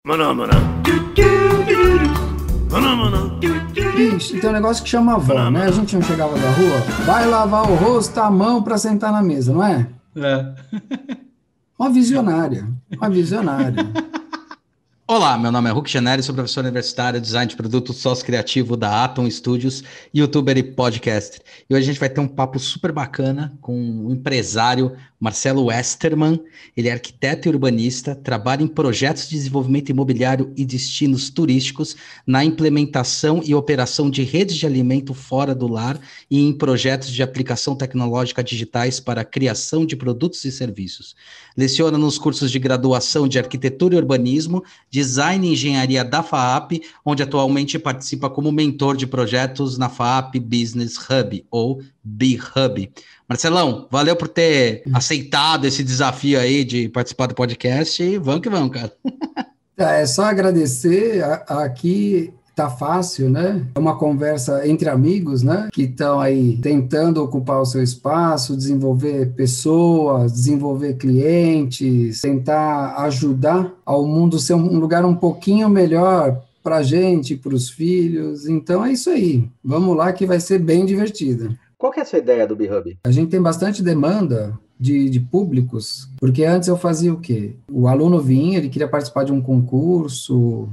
Maná, maná. Maná, maná. Ixi, tem um negócio que chama avó, né? A gente não chegava da rua, vai lavar o rosto, a mão para sentar na mesa, não é? É. Uma visionária, uma visionária. Olá, meu nome é Hugo Chaneri, sou professor universitário, design de produto, sócio criativo da Atom Studios, youtuber e podcaster. E hoje a gente vai ter um papo super bacana com o empresário Marcelo Westermann. Ele é arquiteto e urbanista, trabalha em projetos de desenvolvimento imobiliário e destinos turísticos, na implementação e operação de redes de alimento fora do lar e em projetos de aplicação tecnológica digitais para a criação de produtos e serviços. Leciona nos cursos de graduação de arquitetura e urbanismo, design e engenharia da FAAP, onde atualmente participa como mentor de projetos na FAAP Business Hub, ou B-Hub. Marcelão, valeu por ter aceitado esse desafio aí de participar do podcast e vamos que vamos, cara. É só agradecer, aqui tá fácil, né? É uma conversa entre amigos, né? Que estão aí tentando ocupar o seu espaço, desenvolver pessoas, desenvolver clientes, tentar ajudar ao mundo ser um lugar um pouquinho melhor para a gente, para os filhos. Então é isso aí. Vamos lá que vai ser bem divertido. Qual que é a sua ideia do B-Hub? A gente tem bastante demanda de públicos, porque antes eu fazia o quê? O aluno vinha, ele queria participar de um concurso,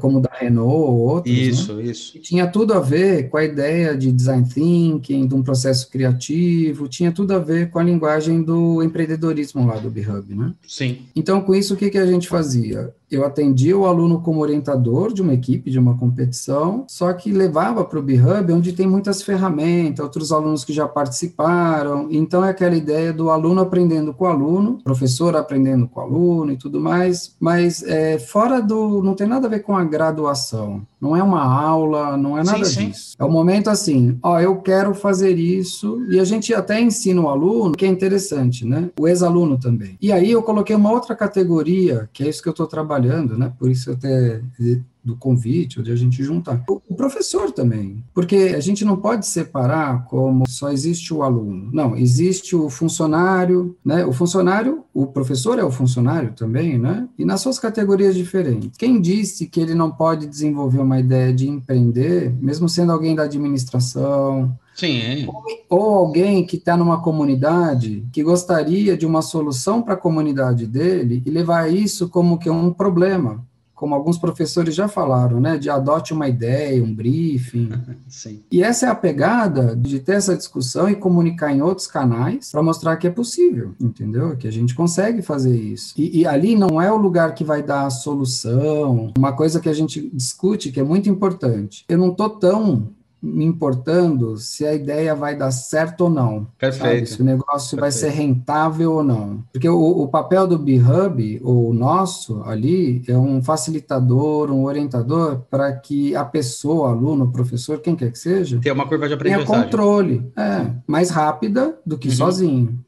como o da Renault ou outros, Isso, né? isso. E tinha tudo a ver com a ideia de design thinking, de um processo criativo, tinha tudo a ver com a linguagem do empreendedorismo lá do B-Hub, né? Sim. Então, com isso, o que a gente fazia? Eu atendia o aluno como orientador de uma equipe, de uma competição, só que levava para o B-Hub, onde tem muitas ferramentas, outros alunos que já participaram. Então, é aquela ideia do aluno aprendendo com o aluno, professor aprendendo com o aluno e tudo mais, mas fora do... não tem nada a ver com a graduação. Não é uma aula, não é nada disso. É um momento assim, eu quero fazer isso, e a gente até ensina o aluno, que é interessante, né? O ex-aluno também. E aí eu coloquei uma outra categoria, que é isso que eu estou trabalhando, né? Por isso até do convite, de a gente juntar. O professor também, porque a gente não pode separar como só existe o aluno. Não, existe o funcionário, né? O funcionário, o professor é o funcionário também, né? E nas suas categorias diferentes. Quem disse que ele não pode desenvolver uma ideia de empreender, mesmo sendo alguém da administração, Sim. ou alguém que está numa comunidade que gostaria de uma solução para a comunidade dele e levar isso como que um problema, como alguns professores já falaram, né, de adote uma ideia, um briefing. Sim. E essa é a pegada de ter essa discussão e comunicar em outros canais para mostrar que é possível, entendeu? Que a gente consegue fazer isso. E ali não é o lugar que vai dar a solução, uma coisa que a gente discute que é muito importante. Eu não estou tão me importando se a ideia vai dar certo ou não. Perfeito. Sabe? Se o negócio vai ser rentável ou não. Porque o papel do B-Hub, o nosso ali, é um facilitador, um orientador para que a pessoa, aluno, professor, quem quer que seja, Tem uma curva de tenha aprendizagem. controle. Mais rápida do que sozinho.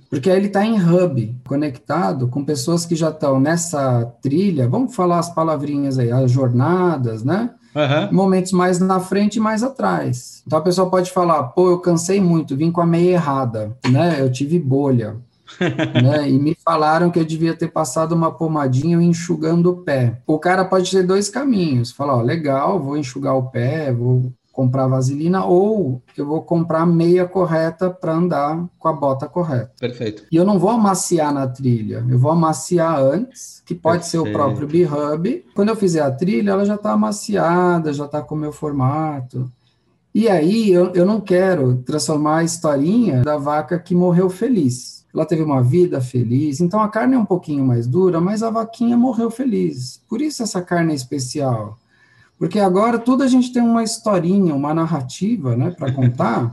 Porque aí ele está em hub, conectado com pessoas que já estão nessa trilha, vamos falar as palavrinhas aí, as jornadas, né? Momentos mais na frente e mais atrás. Então a pessoa pode falar, eu cansei muito, vim com a meia errada, né? Eu tive bolha, né? E me falaram que eu devia ter passado uma pomadinha enxugando o pé. O cara pode ter dois caminhos, falar, legal, vou enxugar o pé, vou comprar vaselina, ou eu vou comprar a meia correta para andar com a bota correta. Perfeito. E eu não vou amaciar na trilha, eu vou amaciar antes, que pode ser o próprio B-Hub. Quando eu fizer a trilha, ela já está amaciada, já está com o meu formato. E aí, eu não quero transformar a historinha da vaca que morreu feliz. Ela teve uma vida feliz, então a carne é um pouquinho mais dura, mas a vaquinha morreu feliz. Por isso essa carne é especial. Porque agora tudo a gente tem uma historinha, uma narrativa, né, para contar,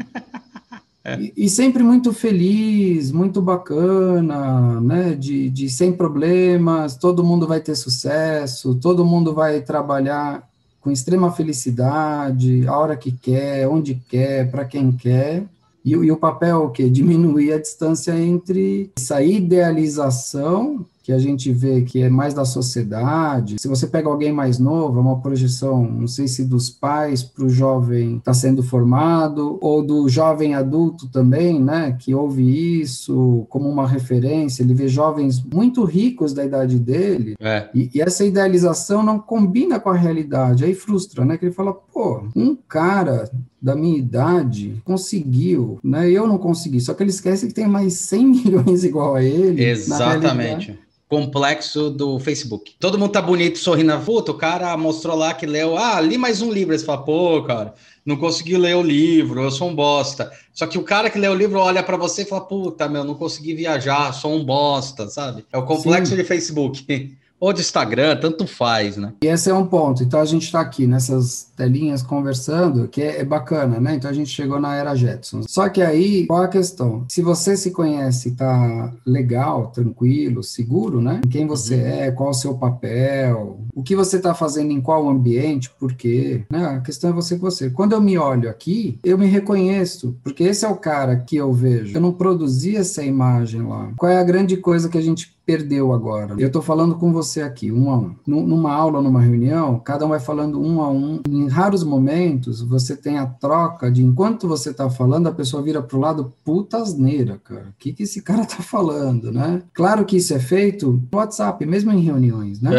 e sempre muito feliz, muito bacana, né, de sem problemas, todo mundo vai ter sucesso, todo mundo vai trabalhar com extrema felicidade, a hora que quer, onde quer, para quem quer. E o papel é o quê? Diminuir a distância entre essa idealização que a gente vê que é mais da sociedade, se você pega alguém mais novo, é uma projeção, não sei se dos pais para o jovem que está sendo formado, ou do jovem adulto também, né, que ouve isso como uma referência, ele vê jovens muito ricos da idade dele, e essa idealização não combina com a realidade, aí frustra, né, que ele fala, pô, um cara da minha idade conseguiu, né, eu não consegui, só que ele esquece que tem mais 100 milhões igual a ele. Exatamente. Complexo do Facebook. Todo mundo tá bonito, sorrindo. Puta, o cara mostrou lá que leu. Li mais um livro. Aí você fala, pô, cara, não consegui ler o livro, eu sou um bosta. Só que o cara que lê o livro olha pra você e fala, puta, meu, não consegui viajar, sou um bosta, sabe? É o complexo de Facebook. Ou de Instagram, tanto faz, né? E esse é um ponto. Então, a gente está aqui nessas telinhas conversando, que é bacana, né? Então, a gente chegou na era Jetsons. Só que aí, qual a questão? Se você se conhece, tá legal, tranquilo, seguro, né? Quem você é, qual o seu papel, o que você está fazendo em qual ambiente, por quê, né? A questão é você com você. Quando eu me olho aqui, eu me reconheço, porque esse é o cara que eu vejo. Eu não produzi essa imagem lá. Qual é a grande coisa que a gente perdeu agora? Eu estou falando com você aqui, um a um. Numa aula, numa reunião, cada um vai falando um a um. Em raros momentos, você tem a troca de, enquanto você está falando, a pessoa vira para o lado, puta asneira, cara. O que esse cara está falando, né? Claro que isso é feito no WhatsApp, mesmo em reuniões, né?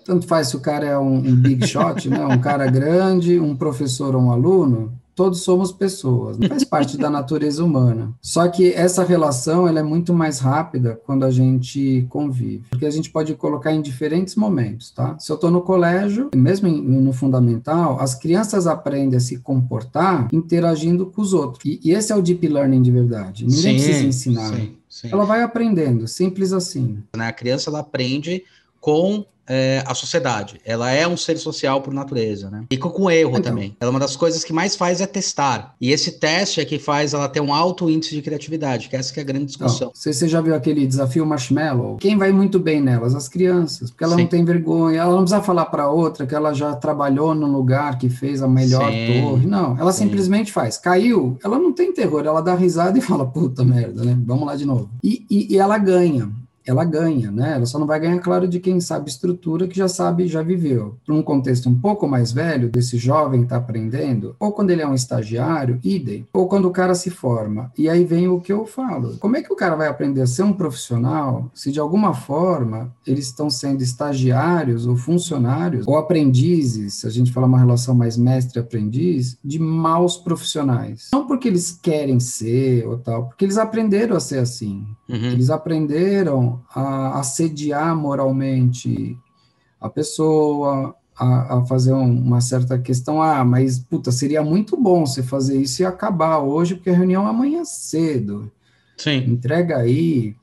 Tanto faz se o cara é um big shot, né? Um cara grande, um professor ou um aluno, todos somos pessoas, faz parte da natureza humana. Só que essa relação ela é muito mais rápida quando a gente convive, porque a gente pode colocar em diferentes momentos, tá? Se eu estou no colégio, mesmo no fundamental, as crianças aprendem a se comportar interagindo com os outros. E esse é o deep learning de verdade. Ninguém precisa ensinar. Sim. Ela vai aprendendo, simples assim. A criança ela aprende com a sociedade. Ela é um ser social por natureza, né? E com erro também. Ela, uma das coisas que mais faz é testar. E esse teste é que faz ela ter um alto índice de criatividade, que essa que é a grande discussão. Você já viu aquele desafio Marshmallow? Quem vai muito bem nelas? As crianças, porque ela não tem vergonha, ela não precisa falar para outra que ela já trabalhou num lugar que fez a melhor torre. Não, ela simplesmente faz. Caiu, ela não tem terror, ela dá risada e fala, puta merda, né? Vamos lá de novo. E ela ganha. Ela ganha, né? Ela só não vai ganhar, claro, de quem sabe estrutura, que já sabe, já viveu. Para um contexto um pouco mais velho, desse jovem que está aprendendo, ou quando ele é um estagiário, idem, ou quando o cara se forma. E aí vem o que eu falo. Como é que o cara vai aprender a ser um profissional se, de alguma forma, eles estão sendo estagiários ou funcionários, ou aprendizes, se a gente falar uma relação mais mestre-aprendiz, de maus profissionais? Não porque eles querem ser ou tal, porque eles aprenderam a ser assim. Eles aprenderam a assediar moralmente a pessoa, a fazer uma certa questão, mas, puta, seria muito bom você fazer isso e acabar hoje, porque a reunião é amanhã cedo. Sim. Entrega aí,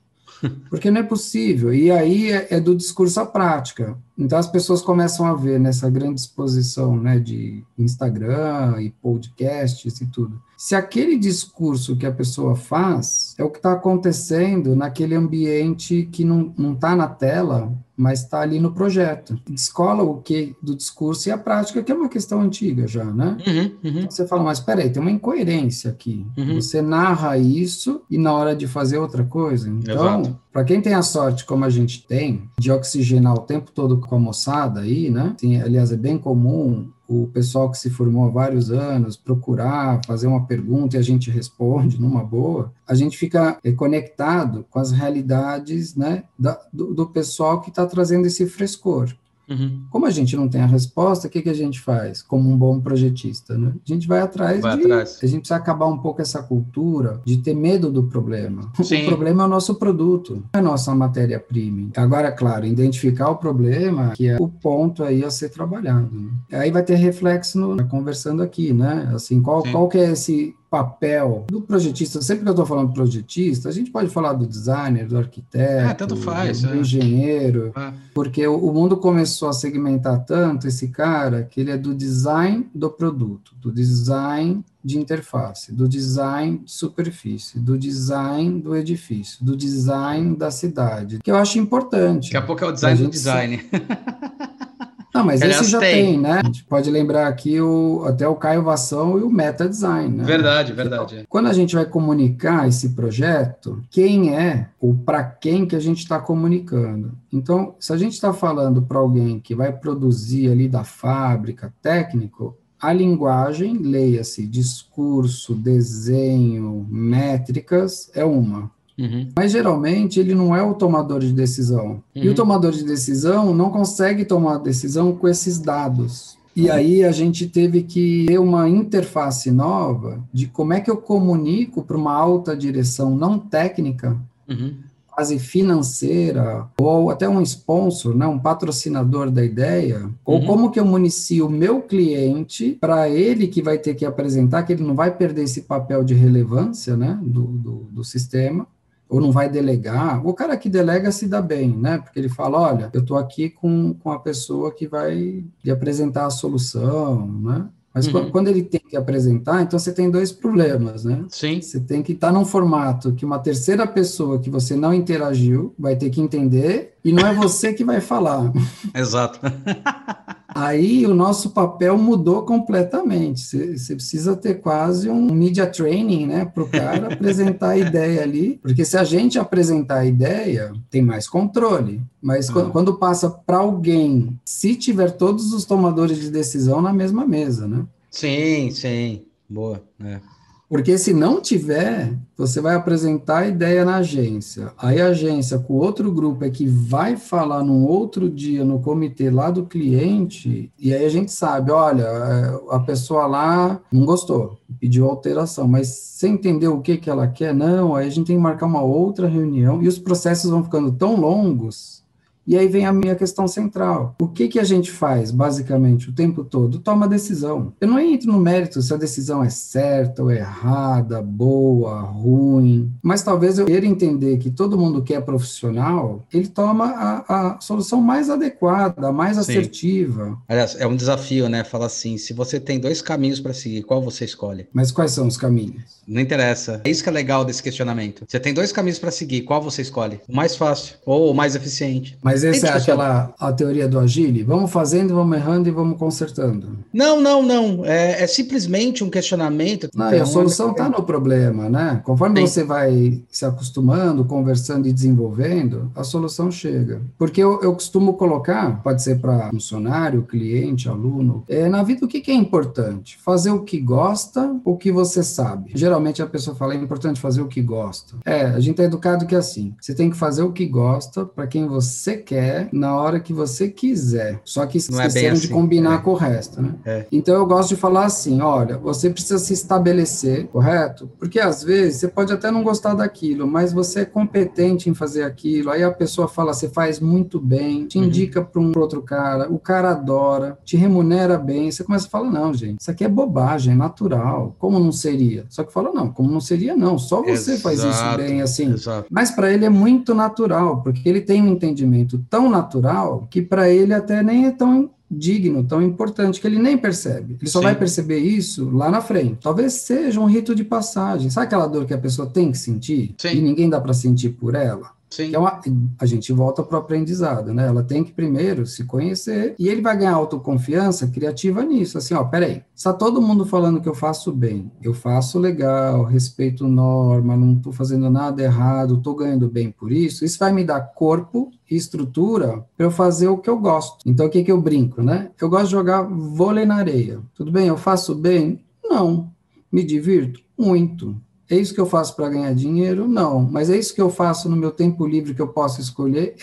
porque não é possível. E aí é do discurso à prática. Então as pessoas começam a ver nessa grande exposição, né, de Instagram e podcasts e tudo. Se aquele discurso que a pessoa faz é o que está acontecendo naquele ambiente que não está na tela, mas está ali no projeto. Descola o que do discurso e a prática, que é uma questão antiga já, né? Então você fala, mas peraí, tem uma incoerência aqui. Você narra isso e na hora de fazer outra coisa. Então, para quem tem a sorte, como a gente tem, de oxigenar o tempo todo com a moçada aí, né? Tem, aliás, é bem comum o pessoal que se formou há vários anos procurar, fazer uma pergunta e a gente responde numa boa, a gente fica conectado com as realidades, né, do pessoal que está trazendo esse frescor. Como a gente não tem a resposta, o que a gente faz como um bom projetista, né? A gente vai atrás a gente precisa acabar um pouco essa cultura de ter medo do problema. Sim. O problema é o nosso produto, não é a nossa matéria-prima. Agora, claro, identificar o problema, que é o ponto aí a ser trabalhado, né? Aí vai ter reflexo conversando aqui, né? Assim, qual que é esse papel do projetista? Sempre que eu estou falando projetista, a gente pode falar do designer, do arquiteto, tanto faz, do engenheiro, porque o mundo começou a segmentar tanto esse cara que ele é do design do produto, do design de interface, do design de superfície, do design do edifício, do design da cidade, que eu acho importante. Daqui a pouco é o design do design. Ah, mas esse Aliás, já tem, né? A gente pode lembrar aqui até o Caio Vassão e o Meta Design, né? Verdade, verdade. Quando a gente vai comunicar esse projeto, quem é ou para quem que a gente está comunicando? Então, se a gente está falando para alguém que vai produzir ali da fábrica, técnico, a linguagem, leia-se, discurso, desenho, métricas, é uma. Uhum. Mas geralmente ele não é o tomador de decisão. E o tomador de decisão não consegue tomar decisão com esses dados. E aí a gente teve que ter uma interface nova de como é que eu comunico para uma alta direção não técnica, quase financeira, ou até um sponsor, né, um patrocinador da ideia, ou como que eu municio o meu cliente para ele que vai ter que apresentar, que ele não vai perder esse papel de relevância, né, do sistema, ou não vai delegar. O cara que delega se dá bem, né? Porque ele fala, olha, eu estou aqui com a pessoa que vai lhe apresentar a solução, né? Mas quando ele tem que apresentar, então você tem dois problemas, né? Sim. Você tem que estar num formato que uma terceira pessoa que você não interagiu vai ter que entender, e não é você que vai falar. Exato. Aí o nosso papel mudou completamente. Você precisa ter quase um media training, né, para o cara apresentar a ideia ali, porque se a gente apresentar a ideia, tem mais controle. Mas quando passa para alguém, se tiver todos os tomadores de decisão na mesma mesa, né? Sim, sim. Boa, né? Porque se não tiver, você vai apresentar a ideia na agência. Aí a agência, com outro grupo, é que vai falar num outro dia no comitê lá do cliente, e aí a gente sabe, olha, a pessoa lá não gostou, pediu alteração, mas você entendeu o que ela quer? Não, aí a gente tem que marcar uma outra reunião, e os processos vão ficando tão longos. E aí vem a minha questão central. O que a gente faz, basicamente, o tempo todo? Toma decisão. Eu não entro no mérito se a decisão é certa ou errada, boa, ruim, mas talvez eu queira entender que todo mundo que é profissional, ele toma a solução mais adequada, a mais assertiva. Aliás, é um desafio, né? Fala assim, se você tem dois caminhos para seguir, qual você escolhe? Mas quais são os caminhos? Não interessa. É isso que é legal desse questionamento. Você tem dois caminhos para seguir, qual você escolhe? O mais fácil ou o mais eficiente? Mas Tem essa é discussão. a teoria do Agile? Vamos fazendo, vamos errando e vamos consertando. Não, não, não. É simplesmente um questionamento. Não, e a solução está no problema, né? Conforme Sim. você vai se acostumando, conversando e desenvolvendo, a solução chega. Porque eu costumo colocar, pode ser para funcionário, cliente, aluno, na vida o que é importante? Fazer o que gosta, o que você sabe. Geralmente a pessoa fala, é importante fazer o que gosta. A gente é educado que é assim, você tem que fazer o que gosta para quem você quer, na hora que você quiser. Só que Não é bem esqueceram de assim. combinar com o resto, né? Então eu gosto de falar assim, olha, você precisa se estabelecer, correto? Porque às vezes você pode até não gostar daquilo, mas você é competente em fazer aquilo, aí a pessoa fala, você faz muito bem, te indica para um outro cara, o cara adora, te remunera bem, você começa a falar, não, gente, isso aqui é bobagem, é natural, como não seria? Só que fala, não, como não seria, não, só você faz isso bem, assim. Exato. Mas para ele é muito natural, porque ele tem um entendimento tão natural que para ele até nem é tão digno, tão importante, que ele nem percebe. Ele só vai perceber isso lá na frente. Talvez seja um rito de passagem. Sabe aquela dor que a pessoa tem que sentir? Sim. E ninguém dá para sentir por ela? Sim. Que a gente volta para o aprendizado, né? Ela tem que primeiro se conhecer e ele vai ganhar autoconfiança criativa nisso. Assim, ó, peraí, está todo mundo falando que eu faço bem, eu faço legal, respeito norma, não estou fazendo nada errado, estou ganhando bem por isso, isso vai me dar corpo e estrutura para eu fazer o que eu gosto. Então, o que eu brinco, né? Eu gosto de jogar vôlei na areia. Tudo bem, eu faço bem? Não. Me divirto? Muito. É isso que eu faço para ganhar dinheiro? Não. Mas é isso que eu faço no meu tempo livre que eu posso escolher?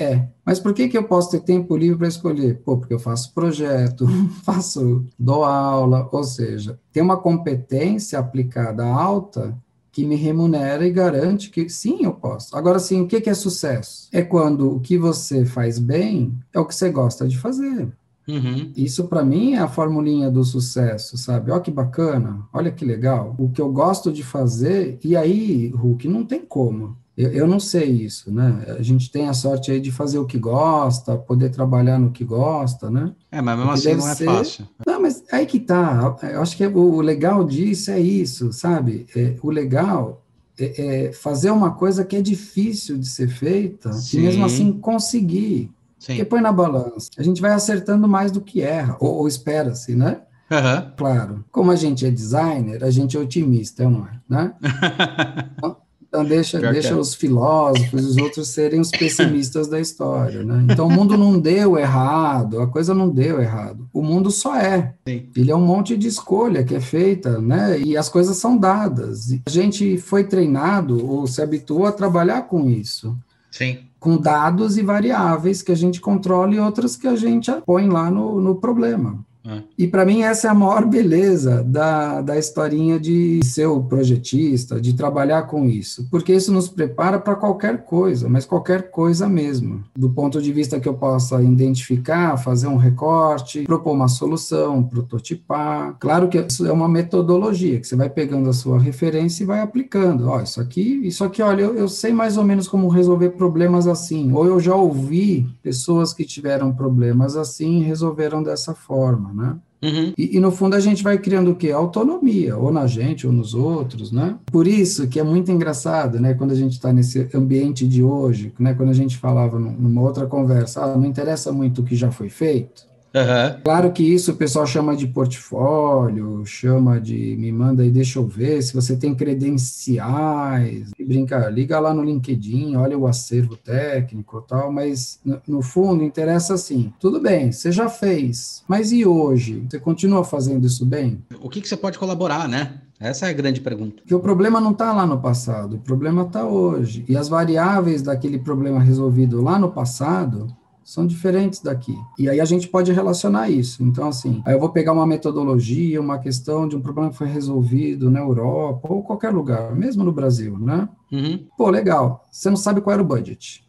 Mas por que eu posso ter tempo livre para escolher? Porque eu faço projeto, dou aula, ou seja, tem uma competência aplicada alta que me remunera e garante que sim, eu posso. Agora, sim, o que é sucesso? É quando o que você faz bem é o que você gosta de fazer. Isso, para mim, é a formulinha do sucesso, sabe? Olha que bacana, olha que legal. O que eu gosto de fazer, e aí, Hulk, não tem como. Eu não sei isso, né? A gente tem a sorte aí de fazer o que gosta, poder trabalhar no que gosta, né? Mas mesmo assim não é fácil. Não, mas aí que tá. Eu acho que o legal disso é isso, sabe? O legal é fazer uma coisa que é difícil de ser feita e mesmo assim conseguir. Porque põe na balança. A gente vai acertando mais do que erra, ou espera-se, né? Claro, como a gente é designer, a gente é otimista, não é, né? Então deixa os filósofos e os outros serem os pessimistas da história, né? Então o mundo não deu errado, a coisa não deu errado. O mundo só é. Sim. Ele é um monte de escolha que é feita, né? E as coisas são dadas. E a gente foi treinado ou se habituou a trabalhar com isso. Sim. Com dados e variáveis que a gente controla e outras que a gente põe lá no problema. E para mim essa é a maior beleza da historinha de ser o projetista, de trabalhar com isso, porque isso nos prepara para qualquer coisa, mas qualquer coisa mesmo, do ponto de vista que eu possa identificar, fazer um recorte, propor uma solução, prototipar. Claro que isso é uma metodologia, que você vai pegando a sua referência e vai aplicando. Ó, isso aqui, olha, eu sei mais ou menos como resolver problemas assim, ou eu já ouvi pessoas que tiveram problemas assim e resolveram dessa forma, né? Uhum. E no fundo a gente vai criando o quê? Autonomia, ou na gente ou nos outros, né? Por isso que é muito engraçado, né? Quando a gente está nesse ambiente de hoje, né? Quando a gente falava numa outra conversa, não interessa muito o que já foi feito. Claro que isso o pessoal chama de portfólio, chama de me manda aí, deixa eu ver se você tem credenciais, liga lá no LinkedIn, olha o acervo técnico e tal, mas no fundo interessa assim, tudo bem, você já fez, mas e hoje? Você continua fazendo isso bem? O que você pode colaborar, né? Essa é a grande pergunta. Porque o problema não está lá no passado, o problema está hoje, e as variáveis daquele problema resolvido lá no passado são diferentes daqui. E aí a gente pode relacionar isso. Então, assim, aí eu vou pegar uma metodologia, uma questão de um problema que foi resolvido na Europa ou qualquer lugar, mesmo no Brasil, né? Uhum. Pô, legal. Você não sabe qual era o budget.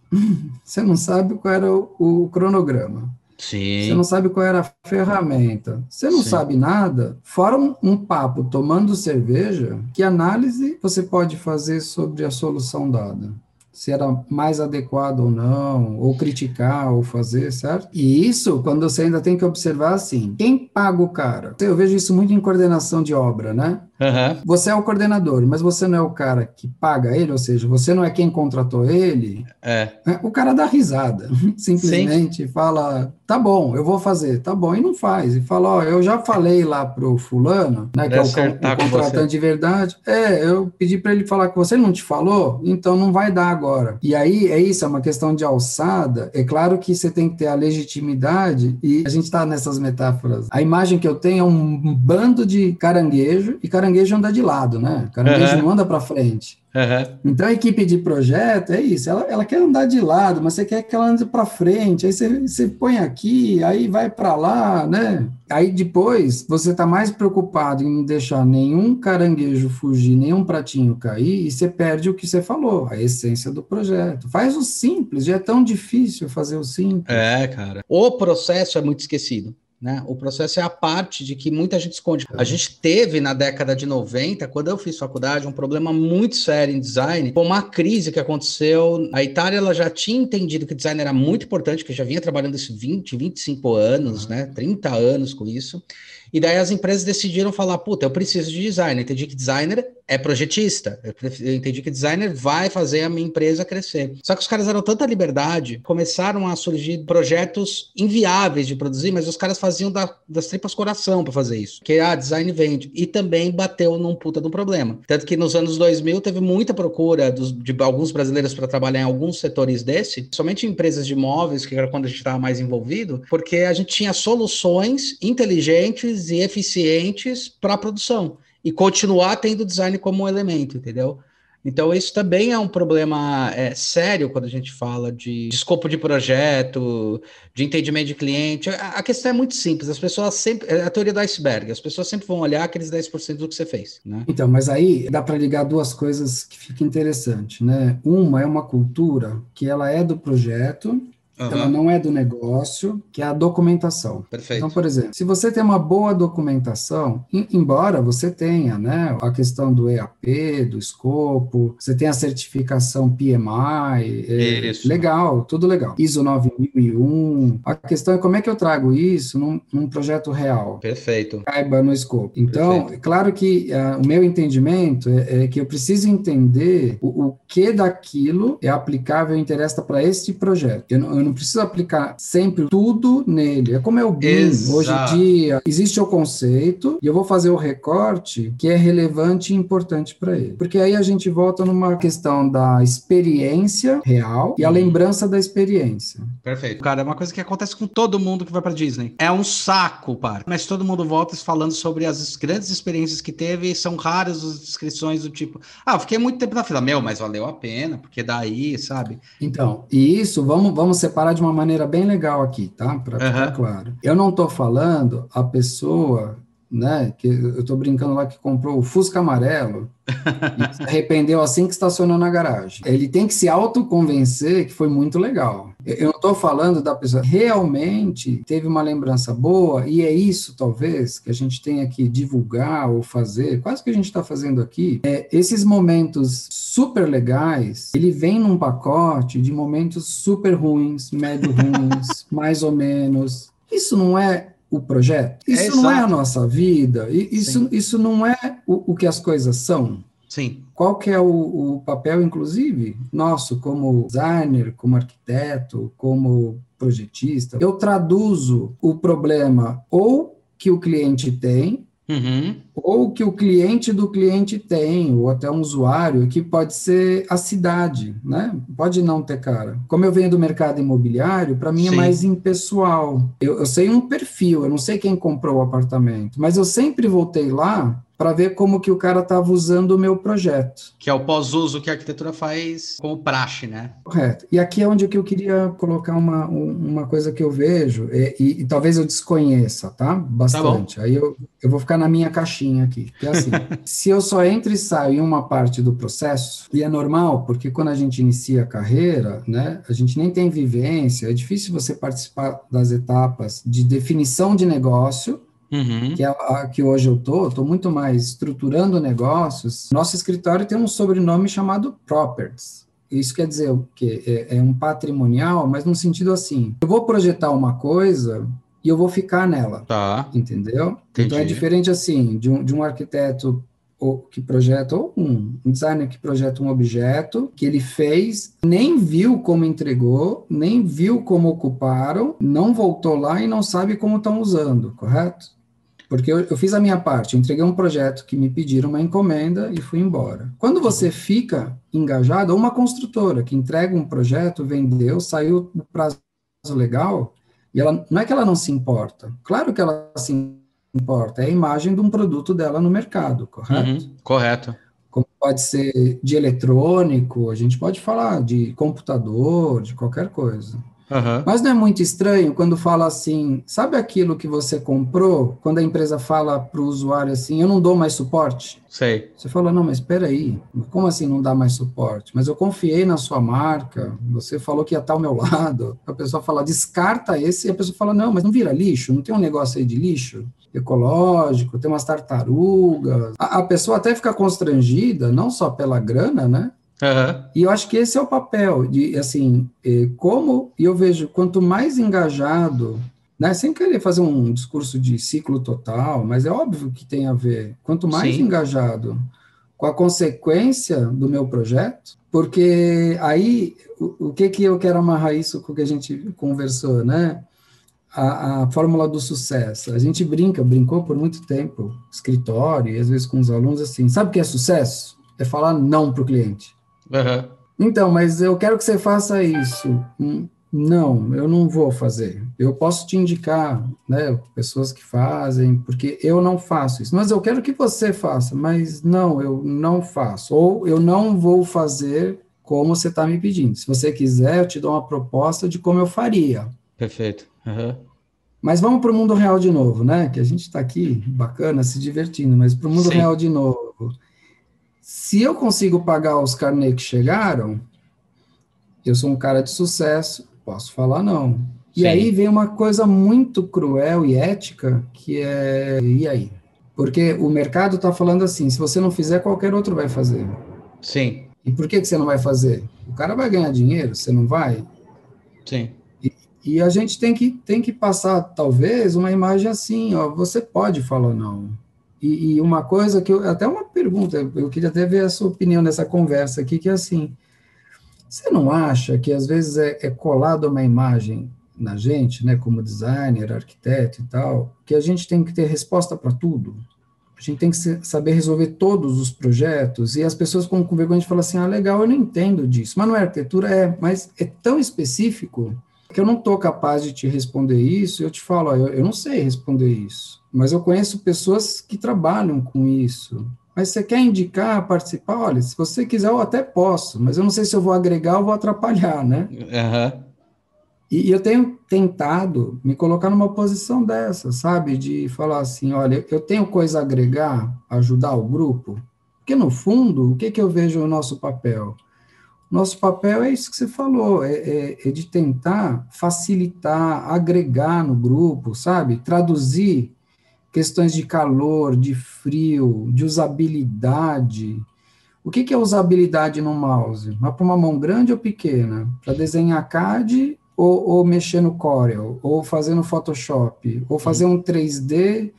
Você não sabe qual era o cronograma. Sim. Você não sabe qual era a ferramenta. Você não sabe nada, fora um papo tomando cerveja, que análise você pode fazer sobre a solução dada? Se era mais adequado ou não, ou criticar, ou fazer, certo? E isso, quando você ainda tem que observar assim, quem paga o cara? Eu vejo isso muito em coordenação de obra, né? Uhum. Você é o coordenador, mas você não é o cara que paga ele, ou seja, você não é quem contratou ele. O cara dá risada, simplesmente fala, tá bom, eu vou fazer, tá bom, e não faz. E fala, ó, eu já falei lá pro fulano, né, que é o contratante de verdade, eu pedi para ele falar com você, ele não te falou? Então não vai dar agora. E aí, é isso, é uma questão de alçada. É claro que você tem que ter a legitimidade, e a gente tá nessas metáforas. A imagem que eu tenho é um bando de caranguejo, e caranguejo anda de lado, né? Caranguejo não anda para frente. Então a equipe de projeto é isso, ela quer andar de lado, mas você quer que ela ande para frente, aí você põe aqui, aí vai para lá, né? Aí depois você está mais preocupado em não deixar nenhum caranguejo fugir, nenhum pratinho cair, e você perde o que você falou, a essência do projeto. Faz o simples, já é tão difícil fazer o simples. Cara. O processo é muito esquecido. Né? O processo é a parte de que muita gente esconde. A gente teve na década de 90, quando eu fiz faculdade, um problema muito sério em design, com uma crise que aconteceu. A Itália ela já tinha entendido que design era muito importante, que já vinha trabalhando isso 20, 25 anos, né? 30 anos com isso. E daí as empresas decidiram falar, puta, eu preciso de designer. Eu entendi que designer é projetista. Eu entendi que designer vai fazer a minha empresa crescer. Só que os caras deram tanta liberdade, começaram a surgir projetos inviáveis de produzir, mas os caras faziam das tripas coração para fazer isso. Que design vende. E também bateu num puta de um problema. Tanto que nos anos 2000 teve muita procura de alguns brasileiros para trabalhar em alguns setores desse, somente em empresas de imóveis, que era quando a gente estava mais envolvido, porque a gente tinha soluções inteligentes e eficientes para a produção e continuar tendo design como um elemento, entendeu? Então isso também é um problema sério quando a gente fala de escopo de projeto, de entendimento de cliente. A questão é muito simples, as pessoas sempre, é a teoria do iceberg, as pessoas sempre vão olhar aqueles 10% do que você fez, né? Então, mas aí dá para ligar duas coisas que fica interessante, né? Uma é uma cultura que ela é do projeto, ela não é do negócio, que é a documentação. Perfeito. Então, por exemplo, se você tem uma boa documentação, embora você tenha, né, a questão do EAP, do escopo, você tem a certificação PMI, legal, tudo legal. ISO 9001, a questão é como é que eu trago isso num projeto real. Perfeito. Caiba no escopo. Então, perfeito. É claro que o meu entendimento é que eu preciso entender o que daquilo é aplicável e interessa para este projeto. Eu não preciso aplicar sempre tudo nele. É como é o BIM. Exato. Hoje em dia, existe o conceito e eu vou fazer o recorte que é relevante e importante para ele. Porque aí a gente volta numa questão da experiência real e a lembrança da experiência. Perfeito. Cara, é uma coisa que acontece com todo mundo que vai pra Disney. É um saco, parque. Mas todo mundo volta falando sobre as grandes experiências que teve, e são raras as descrições do tipo, eu fiquei muito tempo na fila. Mas valeu a pena, porque daí, sabe? Então, e isso, vamos separar de uma maneira bem legal aqui, tá? Para ficar claro. Eu não estou falando a pessoa, né, que eu estou brincando lá que comprou o Fusca amarelo e se arrependeu assim que estacionou na garagem. Ele tem que se autoconvencer que foi muito legal. Eu não estou falando da pessoa que realmente teve uma lembrança boa, e é isso, talvez, que a gente tenha que divulgar ou fazer, quase que a gente está fazendo aqui, esses momentos super legais, ele vem num pacote de momentos super ruins, médio ruins, mais ou menos. Isso não é o projeto? Isso não é a nossa vida? Isso não é o que as coisas são? Sim. Qual que é o papel, inclusive, nosso como designer, como arquiteto, como projetista? Eu traduzo o problema ou que o cliente tem, ou que o cliente do cliente tem, ou até um usuário, que pode ser a cidade, né? Pode não ter cara. Como eu venho do mercado imobiliário, para mim é mais impessoal. Eu sei um perfil, eu não sei quem comprou o apartamento, mas eu sempre voltei lá para ver como que o cara estava usando o meu projeto. Que é o pós-uso que a arquitetura faz como praxe, né? Correto. E aqui é onde eu queria colocar uma coisa que eu vejo, e talvez eu desconheça, tá? Bastante. Tá bom. Aí eu vou ficar na minha caixinha aqui. Que é assim, se eu só entro e saio em uma parte do processo, e é normal, porque quando a gente inicia a carreira, né, a gente nem tem vivência, é difícil você participar das etapas de definição de negócio, que é a que hoje eu estou muito mais estruturando negócios. Nosso escritório tem um sobrenome chamado Properties. Isso quer dizer o quê? É um patrimonial, mas no sentido assim, eu vou projetar uma coisa e eu vou ficar nela, entendeu? Entendi. Então é diferente assim, de um arquiteto que projeta, ou um designer que projeta um objeto que ele fez, nem viu como entregou, nem viu como ocuparam, não voltou lá e não sabe como estão usando, correto? Porque eu fiz a minha parte, eu entreguei um projeto que me pediram uma encomenda e fui embora. Quando você fica engajado, ou uma construtora que entrega um projeto, vendeu, saiu no prazo legal, e ela não é que ela não se importa, claro que ela se importa, é a imagem de um produto dela no mercado, correto? Correto. Como pode ser de eletrônico, a gente pode falar de computador, de qualquer coisa. Mas não é muito estranho quando fala assim, sabe aquilo que você comprou, quando a empresa fala para o usuário assim, eu não dou mais suporte? Sei. Você fala, não, mas espera aí, como assim não dá mais suporte? Mas eu confiei na sua marca, você falou que ia estar ao meu lado, a pessoa fala, descarta esse, e a pessoa fala, não, mas não vira lixo, não tem um negócio aí de lixo? Ecológico, tem umas tartarugas. A pessoa até fica constrangida, não só pela grana, né? E eu acho que esse é o papel, de, assim, e eu vejo, quanto mais engajado, né, sem querer fazer um discurso de ciclo total, mas é óbvio que tem a ver, quanto mais engajado com a consequência do meu projeto, porque aí, o que eu quero amarrar isso com o que a gente conversou, né? A fórmula do sucesso. A gente brincou por muito tempo, escritório, e às vezes com os alunos, assim, sabe o que é sucesso? É falar não para o cliente. Então, mas eu quero que você faça isso. Não, eu não vou fazer. Eu posso te indicar, né, pessoas que fazem, porque eu não faço isso. Mas eu quero que você faça, mas não, eu não faço. Ou eu não vou fazer como você está me pedindo. Se você quiser, eu te dou uma proposta de como eu faria. Perfeito. Mas vamos para o mundo real de novo, né? Que a gente está aqui, bacana, se divertindo, mas para o mundo real de novo. Se eu consigo pagar os carnês que chegaram, eu sou um cara de sucesso, posso falar não. E aí vem uma coisa muito cruel e ética, que é, e aí? Porque o mercado está falando assim, se você não fizer, qualquer outro vai fazer. Sim. E por que você não vai fazer? O cara vai ganhar dinheiro, você não vai? Sim. E a gente tem que passar, talvez, uma imagem assim, ó, você pode falar não. E uma coisa que até uma pergunta, eu queria até ver a sua opinião nessa conversa aqui, que é assim, Você não acha que às vezes é colado uma imagem na gente, né, como designer, arquiteto e tal, que a gente tem que ter resposta para tudo? A gente tem que saber resolver todos os projetos, e as pessoas com vergonha de falar assim, legal, eu não entendo disso, mas não é arquitetura, mas é tão específico que eu não estou capaz de te responder isso, eu te falo, eu não sei responder isso, mas eu conheço pessoas que trabalham com isso, mas você quer indicar, participar? Olha, se você quiser eu até posso, mas eu não sei se eu vou agregar ou vou atrapalhar, né? Uhum. E eu tenho tentado me colocar numa posição dessa, sabe? De falar assim, olha, eu tenho coisa a agregar, ajudar o grupo, porque no fundo, o que que eu vejo no nosso papel? Nosso papel é isso que você falou, é de tentar facilitar, agregar no grupo, sabe? Traduzir questões de calor, de frio, de usabilidade. O que que é usabilidade no mouse? Mas para uma mão grande ou pequena? Para desenhar CAD ou mexer no Corel? Ou fazer no Photoshop? Ou fazer um 3D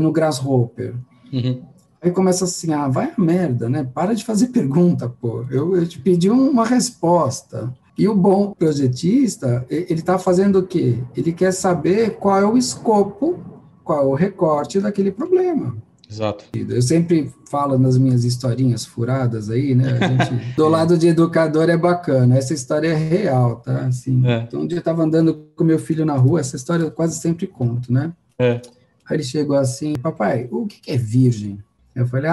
no Grasshopper? Uhum. Aí começa assim, vai a merda, né? Para de fazer pergunta, pô. Eu te pedi uma resposta. E o bom projetista, ele está fazendo o quê? Ele quer saber qual é o escopo, qual é o recorte daquele problema. Exato. Eu sempre falo nas minhas historinhas furadas aí, né? A gente, do lado de educador é bacana, essa história é real, tá? Assim, então, um dia eu estava andando com meu filho na rua, essa história eu quase sempre conto, né? Aí ele chegou assim, papai, o que é virgem? Eu falei,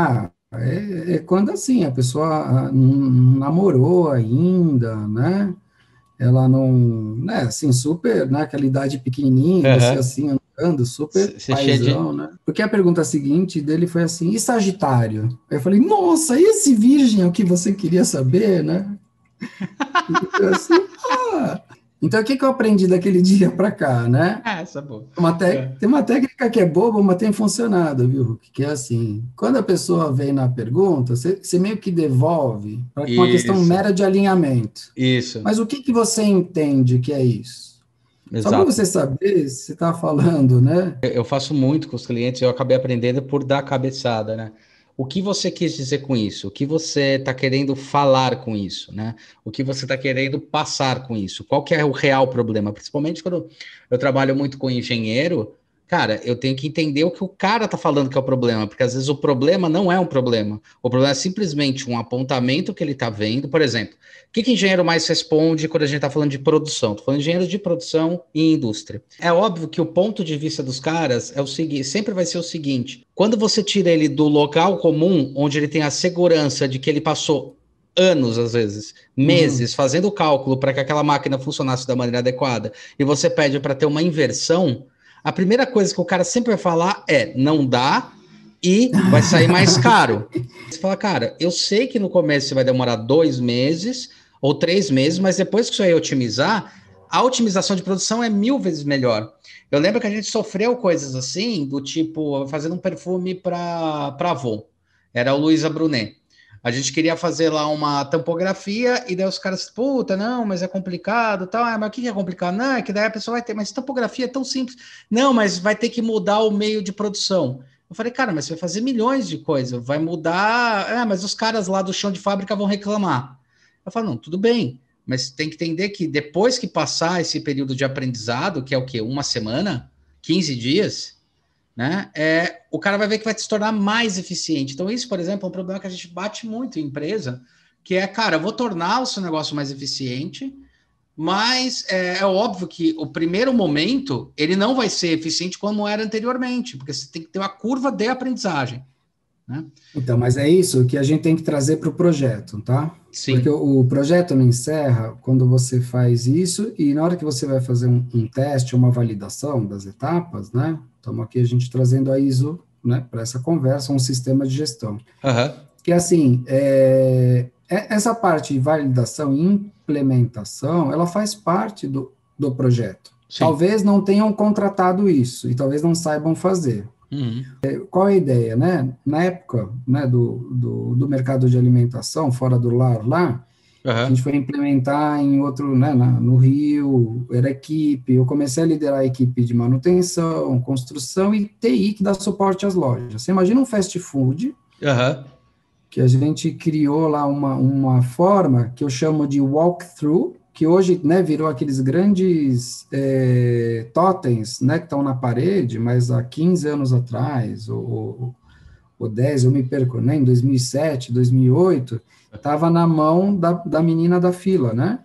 é quando assim, a pessoa não namorou ainda, né? Ela não, né, assim, super, né, aquela idade pequenininha, você assim, andando, super paizão, né? Porque a pergunta seguinte dele foi assim, e Sagitário? Aí eu falei, nossa, esse virgem é o que você queria saber, né? Então, assim, Então, o que que eu aprendi daquele dia para cá, né? Essa é boa. Tem uma técnica que é boba, mas tem funcionado, viu, Hulk? Que é assim, quando a pessoa vem na pergunta, você meio que devolve para uma questão Isso, mera de alinhamento. isso, Mas o que que você entende que é isso? Só para exato. você saber se você está falando, né? Eu faço muito com os clientes, eu acabei aprendendo por dar cabeçada, né? O que você quis dizer com isso? O que você está querendo falar com isso, né? O que você está querendo passar com isso? Qual que é o real problema? Principalmente quando eu trabalho muito com engenheiro, cara, eu tenho que entender o que o cara está falando que é o problema, porque às vezes o problema não é um problema. O problema é simplesmente um apontamento que ele está vendo. Por exemplo, o que engenheiro mais responde quando a gente está falando de produção? Estou falando de engenheiro de produção e indústria. É óbvio que o ponto de vista dos caras é o seguinte, sempre vai ser o seguinte: quando você tira ele do local comum, onde ele tem a segurança de que ele passou anos, às vezes, meses, fazendo o cálculo para que aquela máquina funcionasse da maneira adequada, e você pede para ter uma inversão, a primeira coisa que o cara sempre vai falar é: não dá e vai sair mais caro. Você fala, cara, eu sei que no começo você vai demorar 2 meses ou 3 meses, mas depois que isso aí otimizar, a otimização de produção é 1000 vezes melhor. Eu lembro que a gente sofreu coisas assim, do tipo, fazendo um perfume para Avon. Era o Luisa Brunet. A gente queria fazer lá uma tampografia e daí os caras, puta, não, mas é complicado, tal. Mas o que é complicado? Não, é que daí a pessoa vai ter, mas tampografia é tão simples. Não, mas vai ter que mudar o meio de produção. Eu falei, cara, mas você vai fazer milhões de coisas, vai mudar. Mas os caras lá do chão de fábrica vão reclamar. Eu falo, não, tudo bem, mas tem que entender que depois que passar esse período de aprendizado, que é o quê? 1 semana, 15 dias, né? O cara vai ver que vai se tornar mais eficiente. Então, isso, por exemplo, é um problema que a gente bate muito em empresa, que é, cara, eu vou tornar o seu negócio mais eficiente, mas é óbvio que o primeiro momento ele não vai ser eficiente como era anteriormente, porque você tem que ter uma curva de aprendizagem, né? Então, mas é isso que a gente tem que trazer para o projeto, tá? Porque Sim. o projeto não encerra quando você faz isso e na hora que você vai fazer um teste, uma validação das etapas, né? Estamos aqui a gente trazendo a ISO, né, para essa conversa, um sistema de gestão. Que assim, essa parte de validação e implementação, ela faz parte do projeto. Sim. Talvez não tenham contratado isso e talvez não saibam fazer. Qual é a ideia, né? Na época, né, do mercado de alimentação, fora do lar lá, a gente foi implementar em outro, né, no Rio, era equipe, eu comecei a liderar a equipe de manutenção, construção e TI que dá suporte às lojas. Você imagina um fast food, que a gente criou lá uma forma que eu chamo de walkthrough, que hoje, né, virou aqueles grandes totens, né, que estão na parede, mas há 15 anos atrás, ou 10, eu me perco, né, em 2007, 2008, estava na mão da menina da fila, né?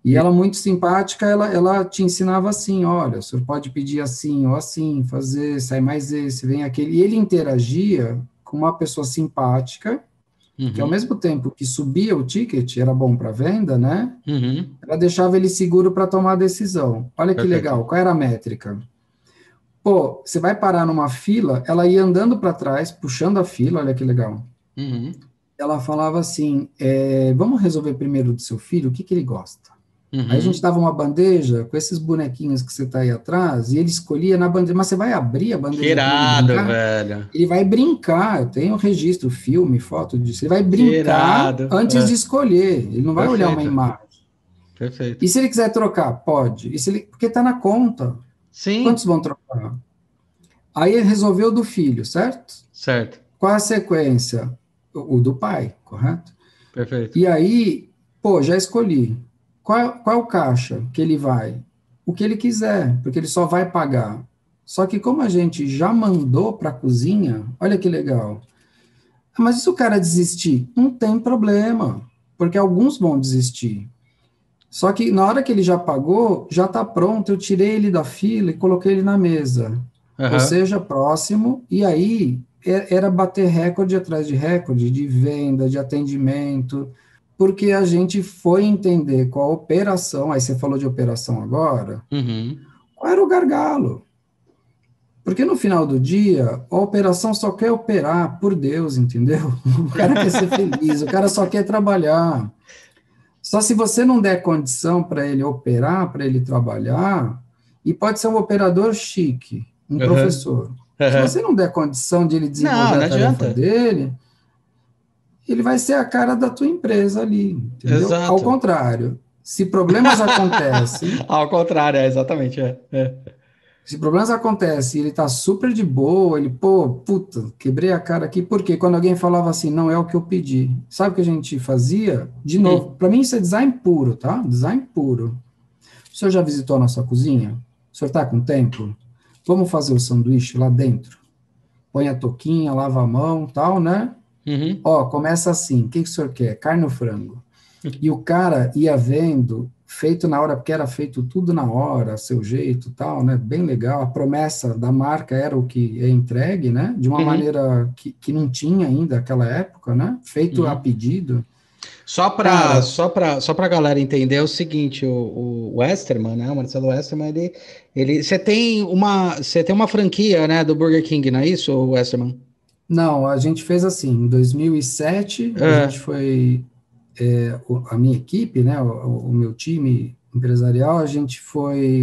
E ela, muito simpática, ela te ensinava assim, olha, o senhor pode pedir assim ou assim, fazer, sai mais esse, vem aquele. E ele interagia com uma pessoa simpática, que ao mesmo tempo que subia o ticket, era bom para venda, né? Ela deixava ele seguro para tomar a decisão. Olha que Perfeito. legal, qual era a métrica? Pô, você vai parar numa fila, ela ia andando para trás, puxando a fila, olha que legal. Ela falava assim, vamos resolver primeiro do seu filho, o que que ele gosta? Aí a gente dava uma bandeja com esses bonequinhos que você está aí atrás, e ele escolhia na bandeja, mas você vai abrir a Que bandeja para ele irado, brincar? velho. Ele vai brincar, eu tenho registro, filme, foto disso, ele vai Que brincar irado. antes de escolher, ele não vai olhar uma Perfeito. imagem. Perfeito. E se ele quiser trocar? Pode. Porque está na conta. Sim. Quantos vão trocar? Aí ele resolveu o do filho, certo? Certo. Qual a sequência? O do pai, correto? Perfeito. E aí, pô, já escolhi. Qual é o caixa que ele vai? O que ele quiser, porque ele só vai pagar. Só que como a gente já mandou para a cozinha, olha que legal. Mas e se o cara desistir? Não tem problema, porque alguns vão desistir. Só que na hora que ele já pagou, já está pronto, eu tirei ele da fila e coloquei ele na mesa. Ou seja, próximo, e aí era bater recorde atrás de recorde, de venda, de atendimento, porque a gente foi entender qual a operação, aí você falou de operação agora, qual era o gargalo? Porque no final do dia, a operação só quer operar, por Deus, entendeu? O cara quer ser feliz, o cara só quer trabalhar. Só se você não der condição para ele operar, para ele trabalhar, e pode ser um operador chique, um professor. Se você não der condição de ele desenvolver não a tarefa adianta. dele, ele vai ser a cara da tua empresa ali, entendeu? Exato. Ao contrário, se problemas acontecem... Ao contrário, exatamente. Se problemas acontecem e ele está super de boa, ele, pô, puta, quebrei a cara aqui, porque quando alguém falava assim, não é o que eu pedi, sabe o que a gente fazia? De novo, para mim isso é design puro, tá? Design puro. O senhor já visitou a nossa cozinha? O senhor está com tempo? Vamos fazer o sanduíche lá dentro? Põe a touquinha, lava a mão, tal, né? Ó, começa assim, o que o senhor quer? Carne ou frango? E o cara ia vendo, feito na hora, porque era feito tudo na hora, seu jeito, tal, né? Bem legal. A promessa da marca era o que é entregue, né? De uma maneira que não tinha ainda naquela época, né? Feito a pedido. Só para a galera entender o seguinte, o Westerman, né? O Marcelo Westerman, você tem uma franquia, né, do Burger King, não é isso, Westerman? Não, a gente fez assim, em 2007, a gente foi, a minha equipe, né, o meu time empresarial, a gente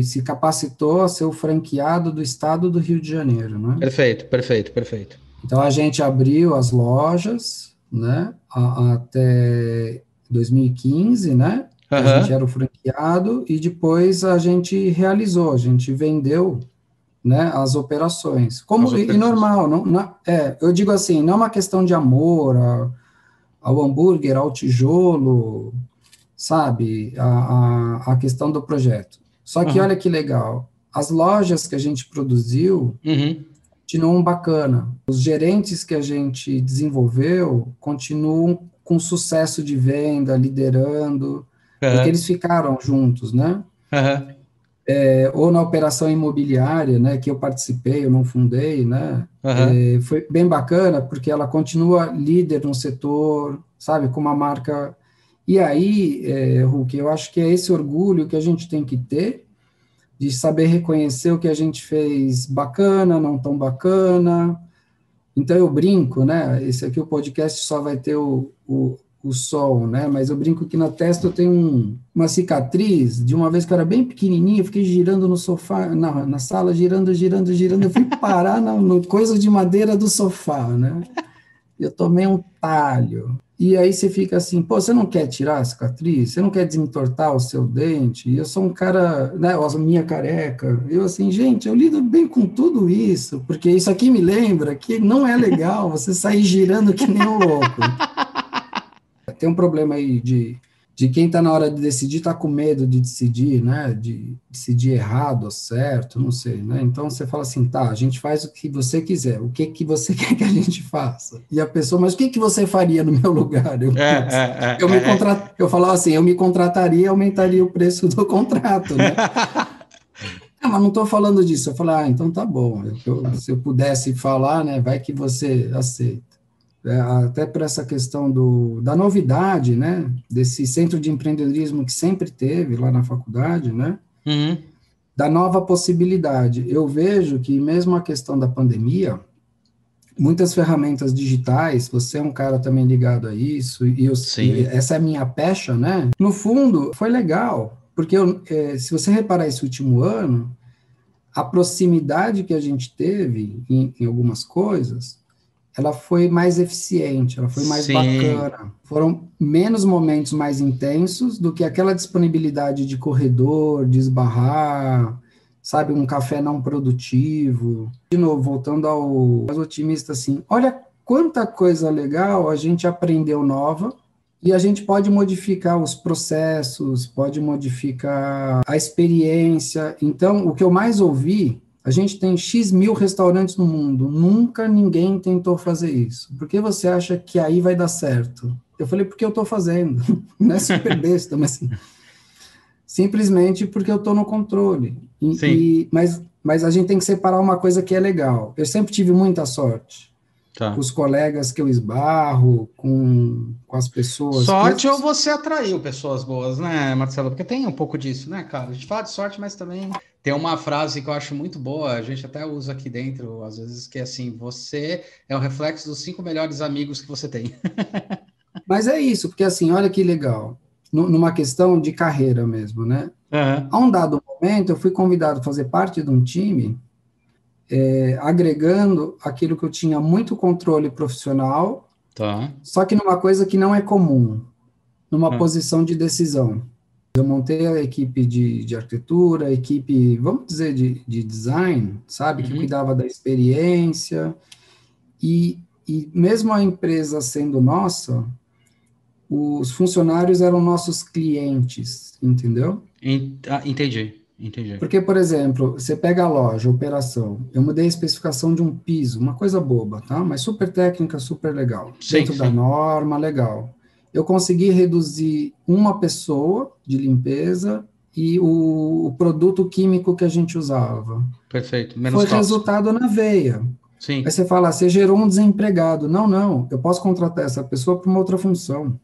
se capacitou a ser o franqueado do estado do Rio de Janeiro, né? Perfeito. Então, a gente abriu as lojas, né, até 2015, né, a gente era o franqueado, e depois a gente vendeu, né, as operações. E normal, eu digo assim, não é uma questão de amor ao hambúrguer, ao tijolo, sabe, a questão do projeto. Só que olha que legal, as lojas que a gente produziu continuam bacana. Os gerentes que a gente desenvolveu continuam com sucesso de venda, liderando, porque eles ficaram juntos, né? Ou na operação imobiliária, né, que eu participei, eu não fundei, né? Foi bem bacana, porque ela continua líder no setor, sabe, com uma marca... E aí, Hulk, eu acho que é esse orgulho que a gente tem que ter, de saber reconhecer o que a gente fez bacana, não tão bacana. Então eu brinco, né? Esse aqui o podcast só vai ter o som, né? Mas eu brinco que na testa eu tenho uma cicatriz de uma vez que eu era bem pequenininho, eu fiquei girando no sofá, na sala, girando, eu fui parar no coisa de madeira do sofá, né? eu tomei um talho. E aí você fica assim, pô, você não quer tirar a cicatriz? Você não quer desentortar o seu dente? E eu sou um cara, né, a minha careca. Eu assim, gente, eu lido bem com tudo isso, porque isso aqui me lembra que não é legal você sair girando que nem um louco. Tem um problema aí de quem está na hora de decidir, está com medo de decidir, né? De decidir errado ou certo, não sei, né? Então você fala assim, tá, a gente faz o que você quiser, o que que você quer que a gente faça? E a pessoa, mas o que que você faria no meu lugar? Eu falava assim, eu me contrataria e aumentaria o preço do contrato, né? Ah, mas não estou falando disso. Eu falei, então tá bom. Se eu pudesse falar, né, vai que você aceita. Até por essa questão da novidade, né, desse centro de empreendedorismo que sempre teve lá na faculdade, né, da nova possibilidade. Eu vejo que mesmo a questão da pandemia, muitas ferramentas digitais, você é um cara também ligado a isso, e essa é a minha passion, né, no fundo, foi legal, porque se você reparar esse último ano, a proximidade que a gente teve em algumas coisas, ela foi mais eficiente, ela foi mais bacana. Foram menos momentos mais intensos do que aquela disponibilidade de corredor, de esbarrar, sabe, um café não produtivo. De novo, voltando ao otimista, assim, olha quanta coisa legal a gente aprendeu nova, e a gente pode modificar os processos, pode modificar a experiência. Então, o que eu mais ouvi, a gente tem X mil restaurantes no mundo, nunca ninguém tentou fazer isso. Por que você acha que aí vai dar certo? Eu falei, porque eu estou fazendo. Não é super besta, mas assim, simplesmente porque eu estou no controle. Mas a gente tem que separar uma coisa que é legal. Eu sempre tive muita sorte. Com os colegas que eu esbarro, com as pessoas. Sorte ou você atraiu pessoas boas, né, Marcelo? Porque tem um pouco disso, né, cara? A gente fala de sorte, mas também tem uma frase que eu acho muito boa, a gente até usa aqui dentro, às vezes, que é assim, você é o reflexo dos 5 melhores amigos que você tem. Mas é isso, porque assim, olha que legal, numa questão de carreira mesmo, né? A um dado momento, eu fui convidado a fazer parte de um time agregando aquilo que eu tinha muito controle profissional, só que numa coisa que não é comum, numa posição de decisão. Eu montei a equipe de arquitetura, a equipe, vamos dizer, de design, sabe, que cuidava da experiência, e mesmo a empresa sendo nossa, os funcionários eram nossos clientes, entendeu? Entendi. Porque, por exemplo, você pega a loja, a operação, eu mudei a especificação de um piso, uma coisa boba, tá? Mas super técnica, super legal. Dentro da norma, legal. Eu consegui reduzir uma pessoa de limpeza e o produto químico que a gente usava. Perfeito. Menos foi tóxico. Resultado na veia. Sim. Aí você fala, você gerou um desempregado. Não, eu posso contratar essa pessoa para uma outra função.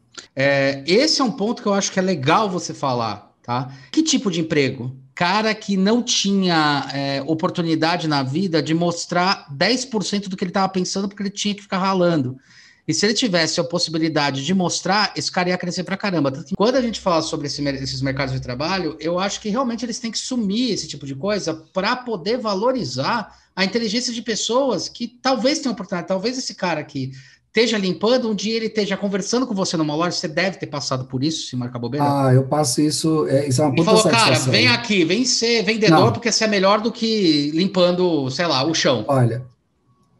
Esse é um ponto que eu acho que é legal você falar, tá? Que tipo de emprego? Cara que não tinha oportunidade na vida de mostrar 10% do que ele estava pensando porque ele tinha que ficar ralando. E se ele tivesse a possibilidade de mostrar, esse cara ia crescer pra caramba. Quando a gente fala sobre esses mercados de trabalho, eu acho que realmente eles têm que sumir esse tipo de coisa para poder valorizar a inteligência de pessoas que talvez tenham oportunidade. Talvez esse cara aqui esteja limpando, um dia ele esteja conversando com você numa loja, você deve ter passado por isso, se marcar bobeira. Eu passo isso, isso é uma puta satisfação. Falou, cara, vem aqui, vem ser vendedor, porque você é melhor do que limpando, sei lá, o chão. Olha,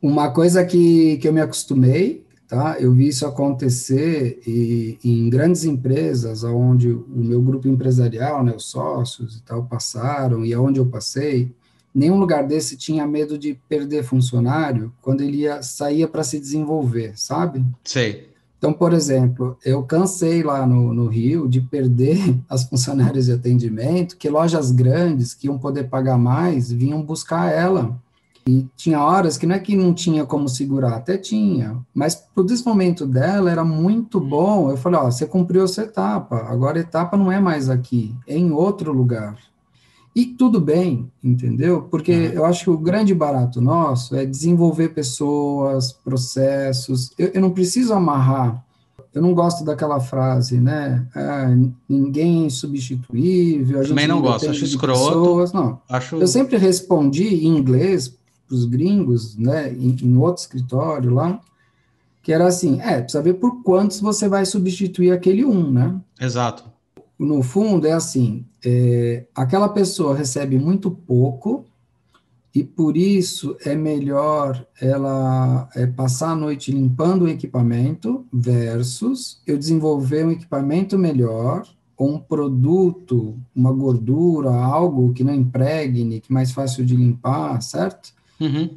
uma coisa que eu me acostumei, tá? Eu vi isso acontecer em grandes empresas, onde o meu grupo empresarial, né, os sócios e tal, passaram, e aonde eu passei, nenhum lugar desse tinha medo de perder funcionário quando ele saía para se desenvolver, sabe? Sei. Então, por exemplo, eu cansei lá no Rio de perder as funcionárias de atendimento, que lojas grandes que iam poder pagar mais vinham buscar ela. E tinha horas que não é que não tinha como segurar, até tinha, mas para o desenvolvimento dela era muito bom. Eu falei, você cumpriu a sua etapa, agora a etapa não é mais aqui, é em outro lugar. E tudo bem, entendeu? Porque eu acho que o grande barato nosso é desenvolver pessoas, processos. Eu não preciso amarrar. Eu não gosto daquela frase, né? Ninguém é insubstituível. Também não gosto, acho escroto. Não. Eu sempre respondi em inglês para os gringos, né? Em outro escritório lá. Que era assim, precisa ver por quantos você vai substituir aquele um, né? Exato. No fundo, é assim, aquela pessoa recebe muito pouco e por isso é melhor ela passar a noite limpando o equipamento versus eu desenvolver um equipamento melhor ou um produto, uma gordura, algo que não impregne, que é mais fácil de limpar, certo? Uhum.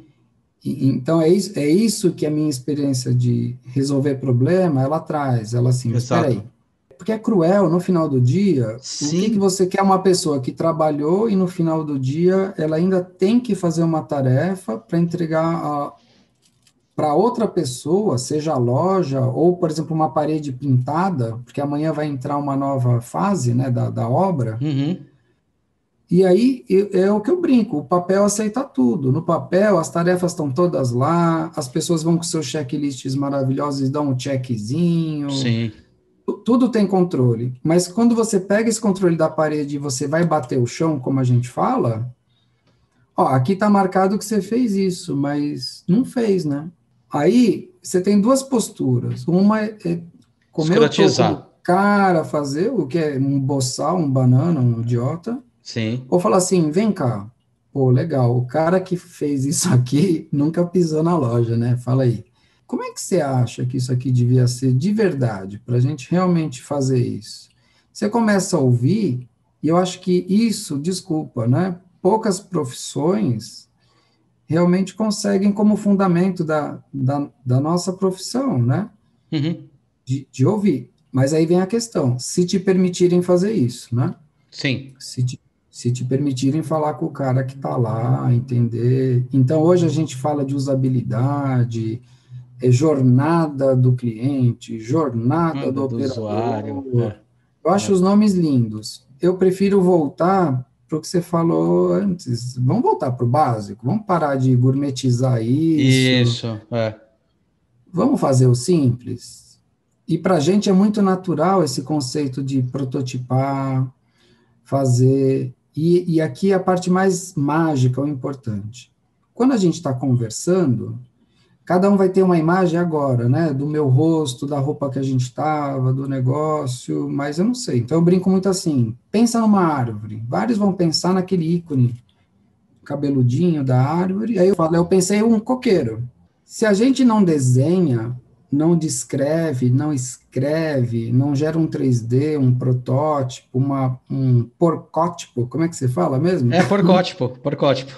Então, é isso que a minha experiência de resolver problema, ela traz. Ela assim, mas espera Exato. aí. Porque é cruel, no final do dia, o que Sim. você quer uma pessoa que trabalhou e no final do dia ela ainda tem que fazer uma tarefa para entregar para outra pessoa, seja a loja ou, por exemplo, uma parede pintada, porque amanhã vai entrar uma nova fase, né, da obra. Uhum. E aí é o que eu brinco, o papel aceita tudo. No papel, as tarefas estão todas lá, as pessoas vão com seus checklists maravilhosos e dão um checkzinho, Sim. tudo tem controle. Mas quando você pega esse controle da parede e você vai bater o chão, como a gente fala, ó, aqui está marcado que você fez isso, mas não fez, né? Aí você tem duas posturas. Uma é como eu tô como Escrotizar. cara fazer, o que é um boçal, um banana, um idiota, Sim. ou falar assim, vem cá, pô, legal, o cara que fez isso aqui nunca pisou na loja, né? Fala aí. Como é que você acha que isso aqui devia ser de verdade, para a gente realmente fazer isso? Você começa a ouvir, e eu acho que isso, desculpa, né? Poucas profissões realmente conseguem como fundamento da nossa profissão, né? Uhum. De ouvir. Mas aí vem a questão, se te permitirem fazer isso, né? Sim. Se te permitirem falar com o cara que está lá, entender. Então, hoje a gente fala de usabilidade, jornada do cliente, jornada Nada do do usuário. operador. Eu acho os nomes lindos. Eu prefiro voltar para o que você falou antes. Vamos voltar para o básico, vamos parar de gourmetizar isso, Isso. É. vamos fazer o simples. E para a gente é muito natural esse conceito de prototipar, fazer. E aqui a parte mais mágica, o importante. Quando a gente está conversando, cada um vai ter uma imagem agora, né? Do meu rosto, da roupa que a gente estava, do negócio, mas eu não sei. Então eu brinco muito assim: pensa numa árvore. Vários vão pensar naquele ícone cabeludinho da árvore. Aí eu falo, eu pensei um coqueiro. Se a gente não desenha, não descreve, não escreve, não gera um 3D, um protótipo, um porcótipo, como é que você fala mesmo? É porcótipo, porcótipo.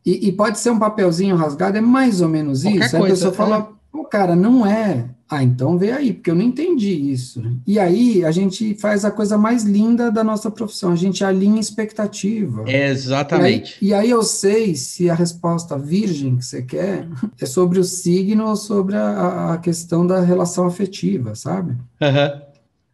E pode ser um papelzinho rasgado, é mais ou menos Qualquer isso. Aí a coisa. pessoa É. fala, pô, cara, não é. Ah, então vê aí, porque eu não entendi isso. E aí a gente faz a coisa mais linda da nossa profissão, a gente alinha expectativa. E aí, Exatamente. e aí eu sei se a resposta virgem que você quer é sobre o signo ou sobre a questão da relação afetiva, sabe? Aham.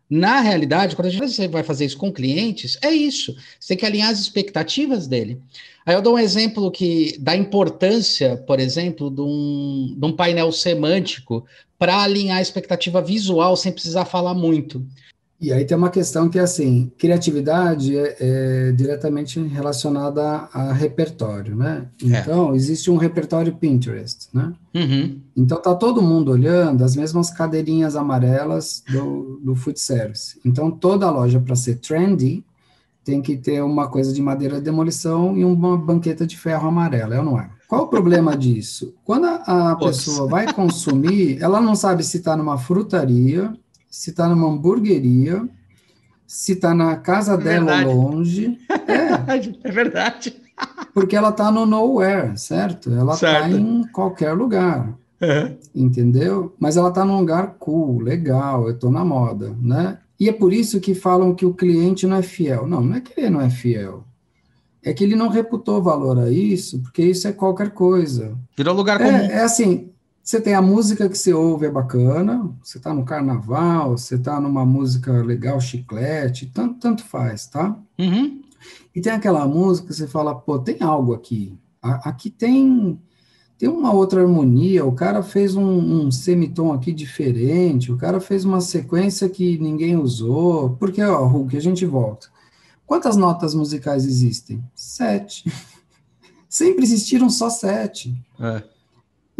Na realidade, quando você vai fazer isso com clientes, é isso. Você tem que alinhar as expectativas dele. Aí eu dou um exemplo que da importância, por exemplo, de um painel semântico para alinhar a expectativa visual sem precisar falar muito. E aí tem uma questão que é assim, criatividade é diretamente relacionada a repertório, né? É. Então, existe um repertório Pinterest, né? Uhum. Então, tá todo mundo olhando as mesmas cadeirinhas amarelas do food service. Então, toda loja, para ser trendy, tem que ter uma coisa de madeira de demolição e uma banqueta de ferro amarela, é ou não é? Qual o problema disso? Quando a Todos. pessoa vai consumir, ela não sabe se está numa frutaria, se está numa hamburgueria, se está na casa É dela verdade. longe. É, É verdade. porque ela está no nowhere, certo? Ela está Certo. em qualquer lugar. Uhum. Entendeu? Mas ela está num lugar cool, legal, eu estou na moda, né? E é por isso que falam que o cliente não é fiel. Não, não é que ele não é fiel. É que ele não reputou valor a isso, porque isso é qualquer coisa. Virou lugar comum. É assim, você tem a música que você ouve, é bacana, você está no carnaval, você está numa música legal, chiclete, tanto faz, tá? Uhum. E tem aquela música que você fala, pô, tem algo aqui. Aqui tem uma outra harmonia, o cara fez um semitom aqui diferente, o cara fez uma sequência que ninguém usou, porque, ó, Hulk, a gente volta. Quantas notas musicais existem? 7. Sempre existiram só 7. É.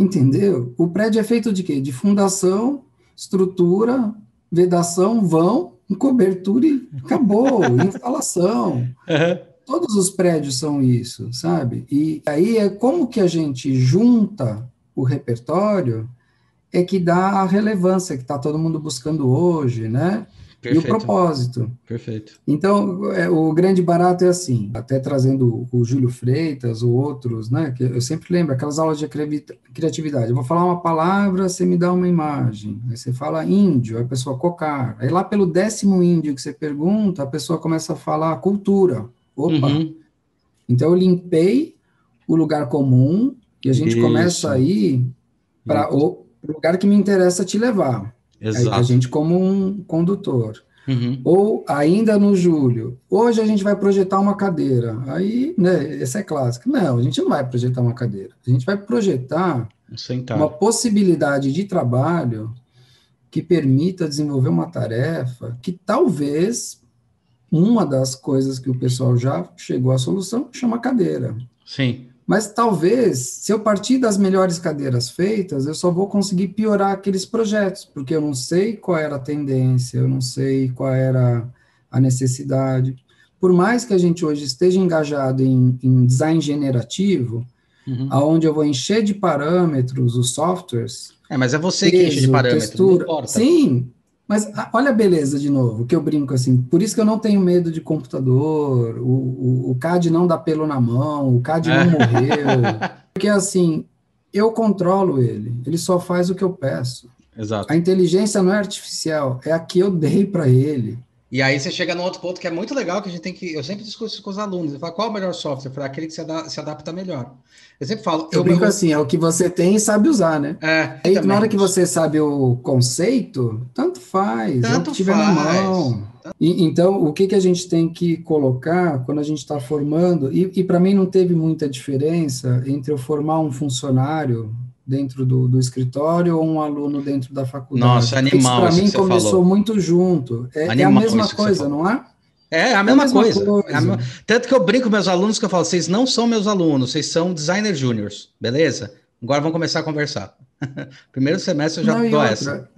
Entendeu? O prédio é feito de quê? De fundação, estrutura, vedação, vão, cobertura e acabou, instalação. Uhum. Todos os prédios são isso, sabe? E aí é como que a gente junta o repertório é que dá a relevância que está todo mundo buscando hoje, né? E o Perfeito, propósito. perfeito. Então, o grande barato é assim, até trazendo o Júlio Freitas ou outros, né? Que eu sempre lembro, aquelas aulas de criatividade. Eu vou falar uma palavra, você me dá uma imagem. Aí você fala índio, a pessoa cocar. Aí lá pelo 10º índio que você pergunta, a pessoa começa a falar cultura. Opa! Uhum. Então, eu limpei o lugar comum e a gente começa Isso, a ir para isso. o lugar que me interessa te levar. A Exato. gente como um condutor. Uhum. Ou ainda no Júlio, hoje a gente vai projetar uma cadeira. Aí, né, essa é clássica. Não, a gente não vai projetar uma cadeira. A gente vai projetar uma Sentar. possibilidade de trabalho que permita desenvolver uma tarefa que talvez uma das coisas que o pessoal já chegou à solução chama cadeira. Sim. Mas talvez, se eu partir das melhores cadeiras feitas, eu só vou conseguir piorar aqueles projetos, porque eu não sei qual era a tendência, eu não sei qual era a necessidade. Por mais que a gente hoje esteja engajado em design generativo, Uhum. aonde eu vou encher de parâmetros os softwares, Mas é você que enche de peso, parâmetro, não textura, importa. sim, mas olha a beleza de novo, que eu brinco assim, por isso que eu não tenho medo de computador, o CAD não dá pelo na mão, o CAD não morreu, porque assim, eu controlo ele só faz o que eu peço. A Exato. inteligência não é artificial, é a que eu dei para ele. E aí você chega num outro ponto que é muito legal, que a gente tem que. Eu sempre discuto isso com os alunos. Eu falo, qual é o melhor software? Eu falo, aquele que se adapta melhor. Eu sempre falo, Eu brinco assim, é o que você tem e sabe usar, né? Aí, na hora que menos. você sabe o conceito, tanto faz, é o que Tanto tiver na faz. mão. Então, o que, que a gente tem que colocar quando a gente está formando, e para mim não teve muita diferença entre eu formar um funcionário dentro do escritório ou um aluno dentro da Nossa, faculdade, porque isso animal para isso que mim você começou falou. muito junto. É a Animal mesma isso que você coisa, falou. não é? É a É a mesma mesma coisa. coisa. Tanto que eu brinco com meus alunos que eu falo, vocês não são meus alunos, vocês são designer júniors, beleza? Agora vamos começar a conversar. Primeiro semestre eu já Não, dou essa.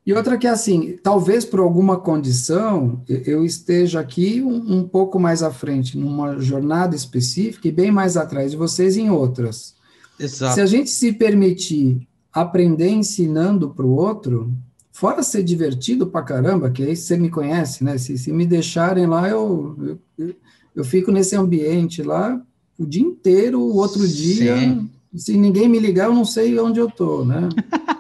E outra que é assim, talvez por alguma condição eu esteja aqui um pouco mais à frente, numa jornada específica e bem mais atrás de vocês em outras. Se a Exato. gente se permitir aprender ensinando para o outro, fora ser divertido pra caramba, que aí você me conhece, né? Se me deixarem lá, eu fico nesse ambiente lá o dia inteiro, o outro dia, Sim. se ninguém me ligar, eu não sei onde eu tô, né?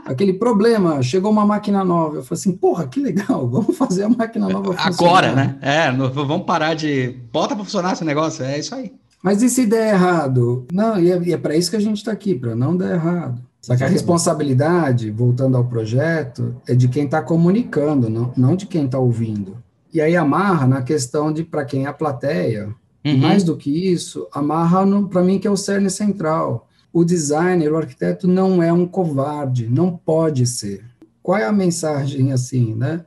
Aquele problema, chegou uma máquina nova, eu falo assim, porra, que legal, vamos fazer a máquina nova Agora, funcionar. né? Vamos parar de. Bota para funcionar esse negócio. É isso aí. Mas e se der errado? Não, e é para isso que a gente está aqui, para não dar errado. Só que a Exatamente. responsabilidade, voltando ao projeto, é de quem está comunicando, não de quem está ouvindo. E aí amarra na questão de para quem é a plateia. E mais Uhum. do que isso, amarra para mim que é o cerne central. O designer, o arquiteto não é um covarde, não pode ser. Qual é a mensagem assim, né?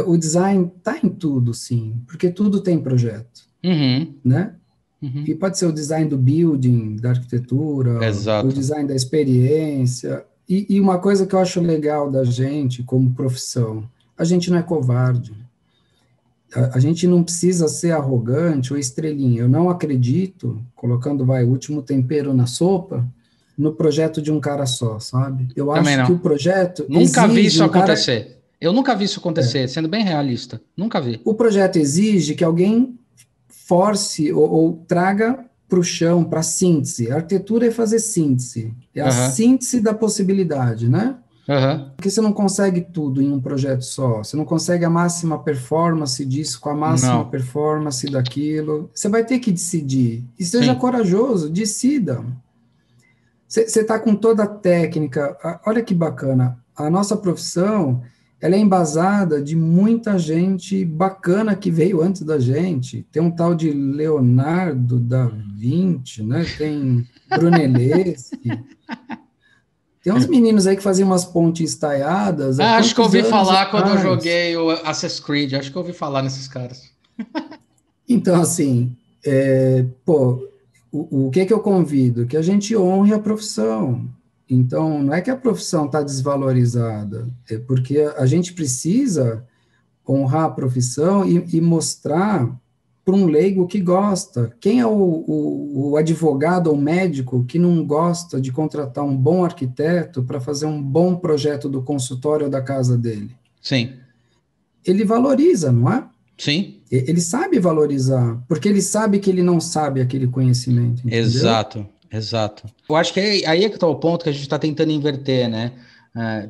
O design está em tudo, sim, porque tudo tem projeto, Uhum. né? E Uhum. pode ser o design do building, da arquitetura, o Exato. design da experiência. E uma coisa que eu acho legal da gente como profissão, a gente não é covarde. A gente não precisa ser arrogante ou estrelinha. Eu não acredito, colocando, vai, o último tempero na sopa, no projeto de um cara só, sabe? Eu Também acho que o não. projeto Nunca vi exige isso um cara. acontecer. Eu nunca vi isso acontecer, sendo bem realista. Nunca vi. O projeto exige que alguém force ou traga para o chão, para a síntese. A arquitetura é fazer síntese, é a Aham. síntese da possibilidade, né? Aham. Porque você não consegue tudo em um projeto só, você não consegue a máxima performance disso com a máxima Não. performance daquilo. Você vai ter que decidir. E seja Sim. corajoso, decida. Você está com toda a técnica. Olha que bacana. A nossa profissão, ela é embasada de muita gente bacana que veio antes da gente. Tem um tal de Leonardo da Vinci, né? Tem Brunelleschi. Tem uns meninos aí que faziam umas pontes estaiadas há Acho que eu quantos ouvi anos falar quando eu atrás. joguei o Assassin's Creed. Acho que eu ouvi falar nesses caras. Então, assim, pô, o que é que eu convido? Que a gente honre a profissão. Então, não é que a profissão está desvalorizada, é porque a gente precisa honrar a profissão e mostrar para um leigo que gosta. Quem é o advogado ou médico que não gosta de contratar um bom arquiteto para fazer um bom projeto do consultório ou da casa dele? Sim. Ele valoriza, não é? Sim. Ele sabe valorizar, porque ele sabe que ele não sabe aquele conhecimento, entendeu? Exato, exato. Eu acho que aí é que está o ponto que a gente está tentando inverter, né?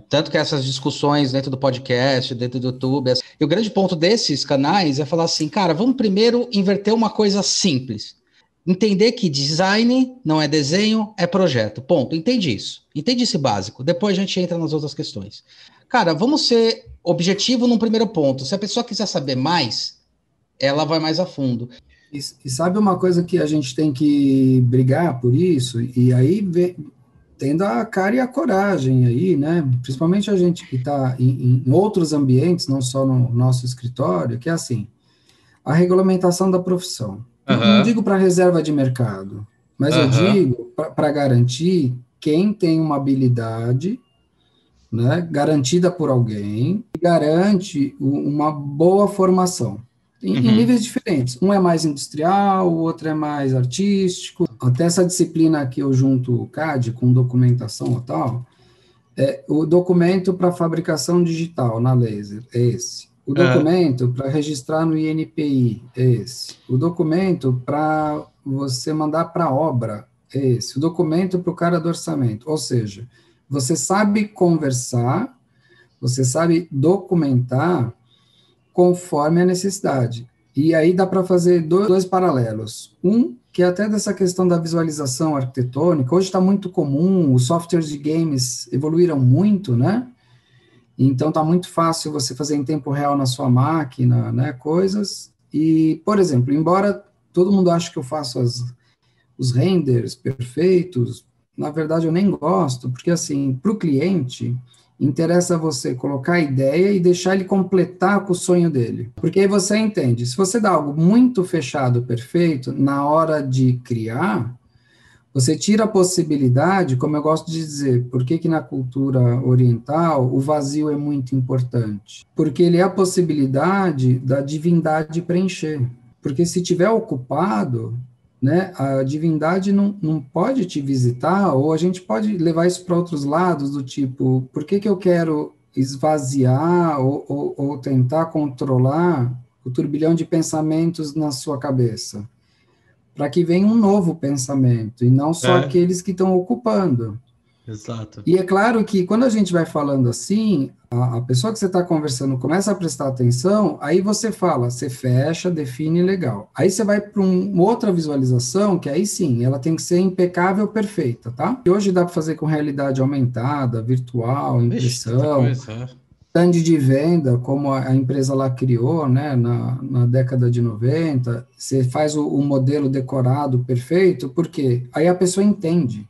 Tanto que essas discussões dentro do podcast, dentro do YouTube, e o grande ponto desses canais é falar assim, cara, vamos primeiro inverter uma coisa simples. Entender que design não é desenho, é projeto. Ponto. Entende isso. Entende esse básico. Depois a gente entra nas outras questões. Cara, vamos ser objetivo num primeiro ponto. Se a pessoa quiser saber mais, ela vai mais a fundo. E sabe uma coisa que a gente tem que brigar por isso? E aí tendo a cara e a coragem aí, né? Principalmente a gente que está em outros ambientes, não só no nosso escritório, que é assim, a regulamentação da profissão. Não digo para reserva de mercado, mas eu digo para garantir quem tem uma habilidade, né, garantida por alguém, garante uma boa formação. Em níveis diferentes. Um é mais industrial, o outro é mais artístico. Até essa disciplina que eu junto o CAD com documentação e tal, o documento para fabricação digital na laser é esse. O documento para registrar no INPI é esse. O documento para você mandar para obra é esse. O documento para o cara do orçamento. Ou seja, você sabe conversar, você sabe documentar conforme a necessidade. E aí dá para fazer dois paralelos. Um, que é até dessa questão da visualização arquitetônica, hoje está muito comum, os softwares de games evoluíram muito, né? Então está muito fácil você fazer em tempo real na sua máquina, né, coisas. E, por exemplo, embora todo mundo ache que eu faço os renders perfeitos, na verdade eu nem gosto, porque assim, para o cliente, interessa você colocar a ideia e deixar ele completar com o sonho dele. Porque aí você entende, se você dá algo muito fechado, perfeito, na hora de criar, você tira a possibilidade, como eu gosto de dizer, por que na cultura oriental o vazio é muito importante? Porque ele é a possibilidade da divindade preencher. Porque se tiver ocupado, né, a divindade não pode te visitar, ou a gente pode levar isso para outros lados, do tipo, por que eu quero esvaziar ou tentar controlar o turbilhão de pensamentos na sua cabeça? Para que venha um novo pensamento, e não só aqueles que estão ocupando. Exato. E é claro que quando a gente vai falando assim, a pessoa que você está conversando começa a prestar atenção, aí você fala, você fecha, define legal. Aí você vai para uma outra visualização, que aí sim, ela tem que ser impecável, perfeita, tá? E hoje dá para fazer com realidade aumentada, virtual, impressão, stand de venda, como a empresa lá criou, né, na década de 90, você faz o modelo decorado perfeito, por quê? Aí a pessoa entende.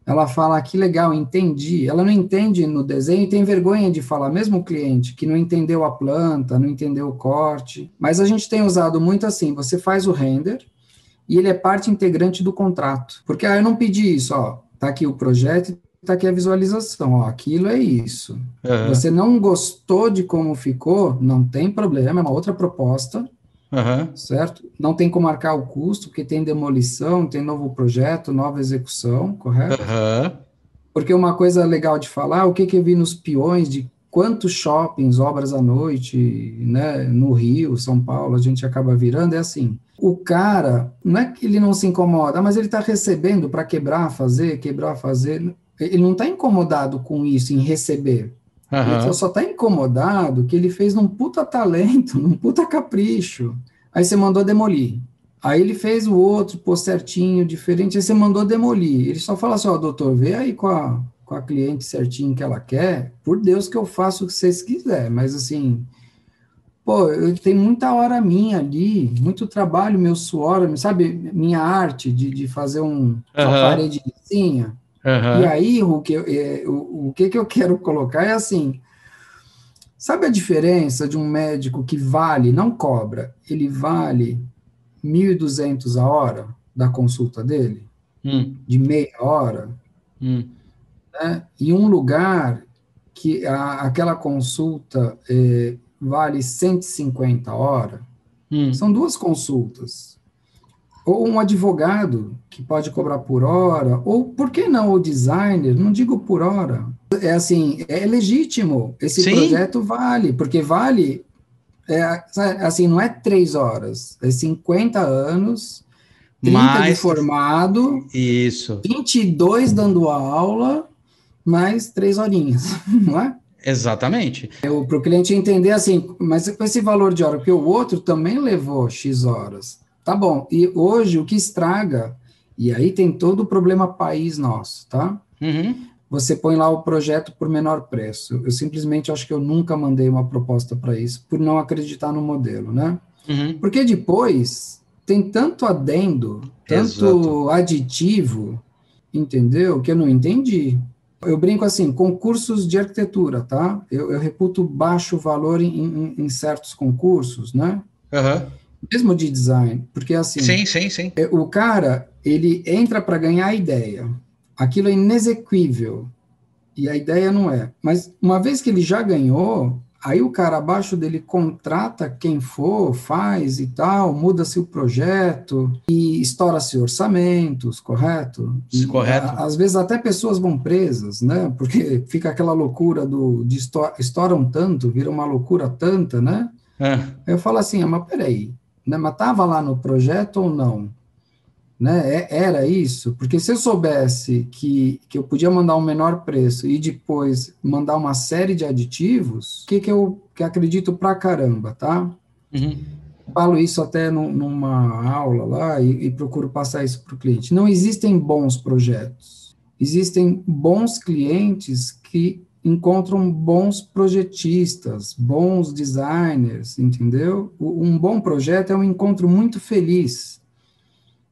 Ela fala, que legal, entendi. Ela não entende no desenho e tem vergonha de falar, mesmo o cliente, que não entendeu a planta, não entendeu o corte. Mas a gente tem usado muito assim, você faz o render e ele é parte integrante do contrato. Porque eu não pedi isso, ó, tá aqui o projeto, tá aqui a visualização, ó, aquilo é isso. Você não gostou de como ficou, não tem problema, é uma outra proposta, certo? Não tem como marcar o custo, porque tem demolição, tem novo projeto, nova execução, correto? Porque uma coisa legal de falar, o que eu vi nos peões de quantos shoppings, obras à noite, né, no Rio, São Paulo, a gente acaba virando, é assim, o cara, não é que ele não se incomoda, mas ele está recebendo para quebrar, fazer, ele não está incomodado com isso, em receber. Ele só está incomodado que ele fez num puta talento, num puta capricho. Aí você mandou demolir. Aí ele fez o outro, pô, certinho, diferente, aí você mandou demolir. Ele só fala assim, ó, doutor, vê aí com a cliente certinho que ela quer, por Deus que eu faço o que vocês quiserem, mas assim, pô, eu tenho muita hora minha ali, muito trabalho, meu suor, sabe, minha arte de fazer uma paredezinha. E aí, o que eu quero colocar é assim, sabe a diferença de um médico que vale, não cobra, ele vale 1.200 a hora da consulta dele? De meia hora? né? E um lugar que aquela consulta vale 150 horas, são duas consultas. Ou um advogado que pode cobrar por hora, ou por que não o designer? Não digo por hora. É assim, é legítimo. Esse Sim, projeto vale, porque vale, assim, não é 3 horas, é 50 anos, 30 de mas formado, isso, 22 dando aula, mais 3 horinhas, não é? exatamente. Para o cliente entender assim, mas com esse valor de hora, porque o outro também levou X horas. Tá bom, e hoje o que estraga, e aí tem todo o problema país nosso, tá? Uhum, Você põe lá o projeto por menor preço. Eu simplesmente acho que eu nunca mandei uma proposta para isso, por não acreditar no modelo, né? uhum, Porque depois tem tanto adendo, exato. tanto aditivo, entendeu? Que eu não entendi. Eu brinco assim, concursos de arquitetura, tá? Eu reputo baixo valor em certos concursos, né? Aham. Mesmo de design, porque assim, Sim, sim, sim. o cara, ele entra para ganhar a ideia. Aquilo é inexequível e a ideia não é. Mas uma vez que ele já ganhou, aí o cara abaixo dele contrata quem for, faz e tal, muda-se o projeto e estoura-se orçamentos, correto? E Correto. às vezes até pessoas vão presas, né? Porque fica aquela loucura de estouram tanto, vira uma loucura tanta, né? Ah, Aí eu falo assim, mas peraí, né? Mas estava lá no projeto ou não? Né? Era isso, porque se eu soubesse que eu podia mandar um menor preço e depois mandar uma série de aditivos, que acredito pra caramba, tá? uhum. Falo isso até numa aula lá e procuro passar isso para o cliente. Não existem bons projetos, existem bons clientes que encontram bons projetistas, bons designers, entendeu? Um bom projeto é um encontro muito feliz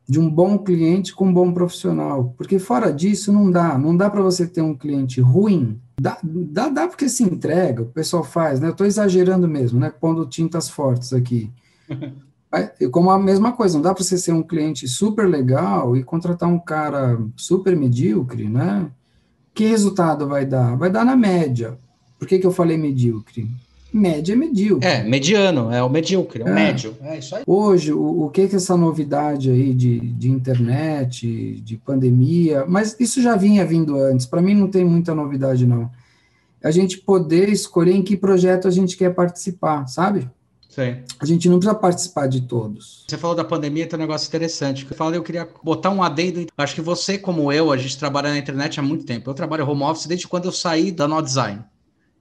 de um bom cliente com um bom profissional, porque fora disso não dá para você ter um cliente ruim. Dá porque se entrega, o pessoal faz, né? Eu estou exagerando mesmo, né? Pondo tintas fortes aqui. Como a mesma coisa, não dá para você ser um cliente super legal e contratar um cara super medíocre, né? Que resultado vai dar? Vai dar na média. Por que eu falei medíocre? Média é É, medíocre. mediano, é o medíocre, é o É. médio. É isso aí. Hoje, o que essa novidade aí de internet, de pandemia, mas isso já vinha vindo antes, para mim não tem muita novidade, não. A gente poder escolher em que projeto a gente quer participar, sabe? Sim. A gente não precisa participar de todos. Você falou da pandemia, tem um negócio interessante. Que eu falei, eu queria botar um adendo. Acho que você, como eu, a gente trabalha na internet há muito tempo. Eu trabalho home office desde quando eu saí da No Design.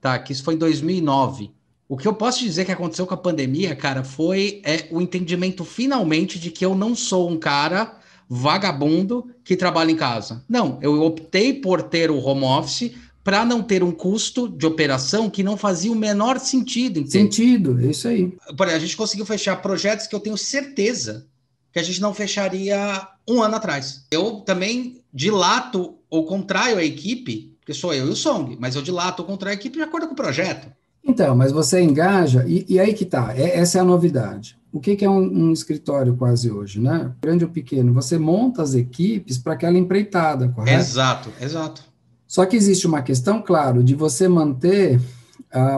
Tá, que isso foi em 2009. O que eu posso dizer que aconteceu com a pandemia, cara, foi o entendimento finalmente de que eu não sou um cara vagabundo que trabalha em casa. Não, eu optei por ter o home office para não ter um custo de operação que não fazia o menor sentido em ter. Sentido, é isso aí. Por exemplo, a gente conseguiu fechar projetos que eu tenho certeza que a gente não fecharia um ano atrás. Eu também dilato ou contraio a equipe, porque sou eu e o Song, mas eu dilato ou contraio a equipe de acordo com o projeto. Então, mas você engaja, e aí que tá, essa é a novidade. O que é um escritório quase hoje, né? Grande ou pequeno, você monta as equipes para aquela empreitada, correto? Exato, exato. Só que existe uma questão, claro, de você manter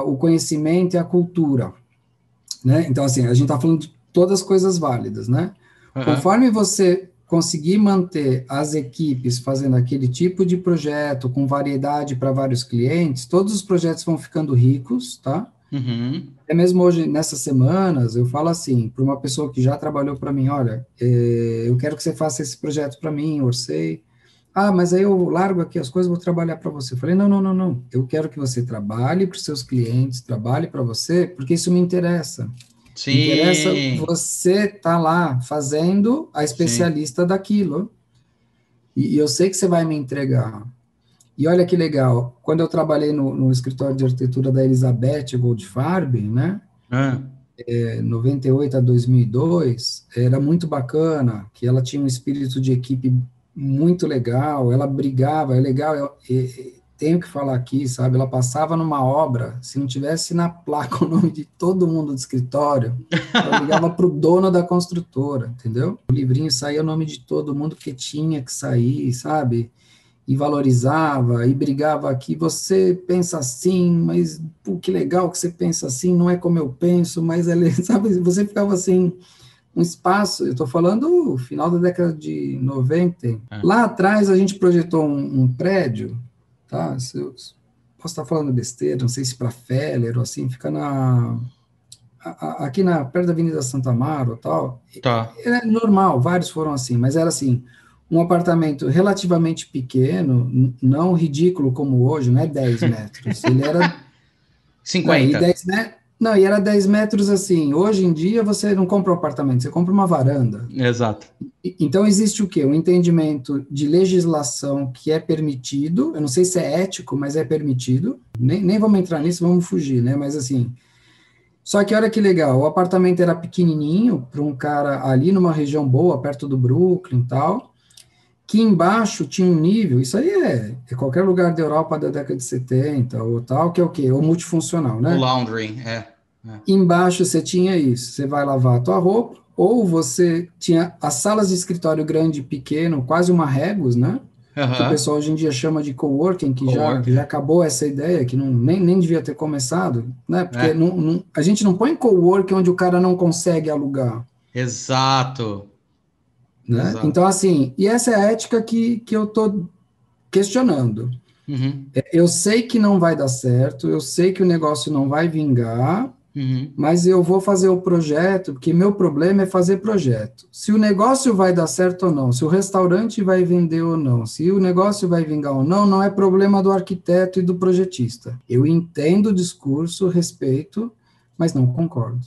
o conhecimento e a cultura, né? Então, assim, a gente está falando de todas as coisas válidas, né? Uhum. Conforme você conseguir manter as equipes fazendo aquele tipo de projeto com variedade para vários clientes, todos os projetos vão ficando ricos, tá? Uhum. Até mesmo hoje, nessas semanas, eu falo assim, para uma pessoa que já trabalhou para mim, olha, eu quero que você faça esse projeto para mim, orcei. Ah, mas aí eu largo aqui as coisas, vou trabalhar para você. Eu falei, não, não, não, não. Eu quero que você trabalhe para os seus clientes, trabalhe para você, porque isso me interessa. Me interessa Sim, você estar lá fazendo a sim. especialista daquilo. E eu sei que você vai me entregar. E olha que legal, quando eu trabalhei no escritório de arquitetura da Elizabeth Goldfarb, né, Ah, 98 a 2002, era muito bacana, que ela tinha um espírito de equipe muito legal, ela brigava, é legal, tenho que falar aqui, sabe, ela passava numa obra, se não tivesse na placa o nome de todo mundo do escritório, ela ligava para o dono da construtora, entendeu? O livrinho saía o nome de todo mundo que tinha que sair, sabe? e valorizava, e brigava aqui, você pensa assim, mas pô, que legal que você pensa assim, não é como eu penso, mas sabe, você ficava assim, um espaço, eu estou falando final da década de 90, lá atrás a gente projetou um prédio, tá, posso estar falando besteira, não sei se para Feller ou assim, fica aqui perto da Avenida Santa Amaro e tal, Tá. é normal, vários foram assim, mas era assim, um apartamento relativamente pequeno, não ridículo como hoje, não é 10 metros, ele era... 50. E era 10 metros assim, hoje em dia você não compra um apartamento, você compra uma varanda. Exato. Então existe o quê? Um entendimento de legislação que é permitido, eu não sei se é ético, mas é permitido, nem vamos entrar nisso, vamos fugir, né, mas assim... Só que olha que legal, o apartamento era pequenininho para um cara ali numa região boa, perto do Brooklyn e tal, que embaixo tinha um nível, isso aí é qualquer lugar da Europa da década de 70 ou tal, que é o quê? O multifuncional, né? O laundry, Embaixo você tinha isso, você vai lavar a tua roupa, ou você tinha as salas de escritório grande e pequeno, quase uma Regus, né? Que o pessoal hoje em dia chama de coworking, que já acabou essa ideia, que nem devia ter começado, né? Porque a gente não põe coworking onde o cara não consegue alugar. Exato. Né? Exato. Então, assim, e essa é a ética que eu estou questionando. Uhum. Eu sei que não vai dar certo, eu sei que o negócio não vai vingar, mas eu vou fazer o projeto, porque meu problema é fazer projeto. Se o negócio vai dar certo ou não, se o restaurante vai vender ou não, se o negócio vai vingar ou não, não é problema do arquiteto e do projetista. Eu entendo o discurso, respeito, mas não concordo.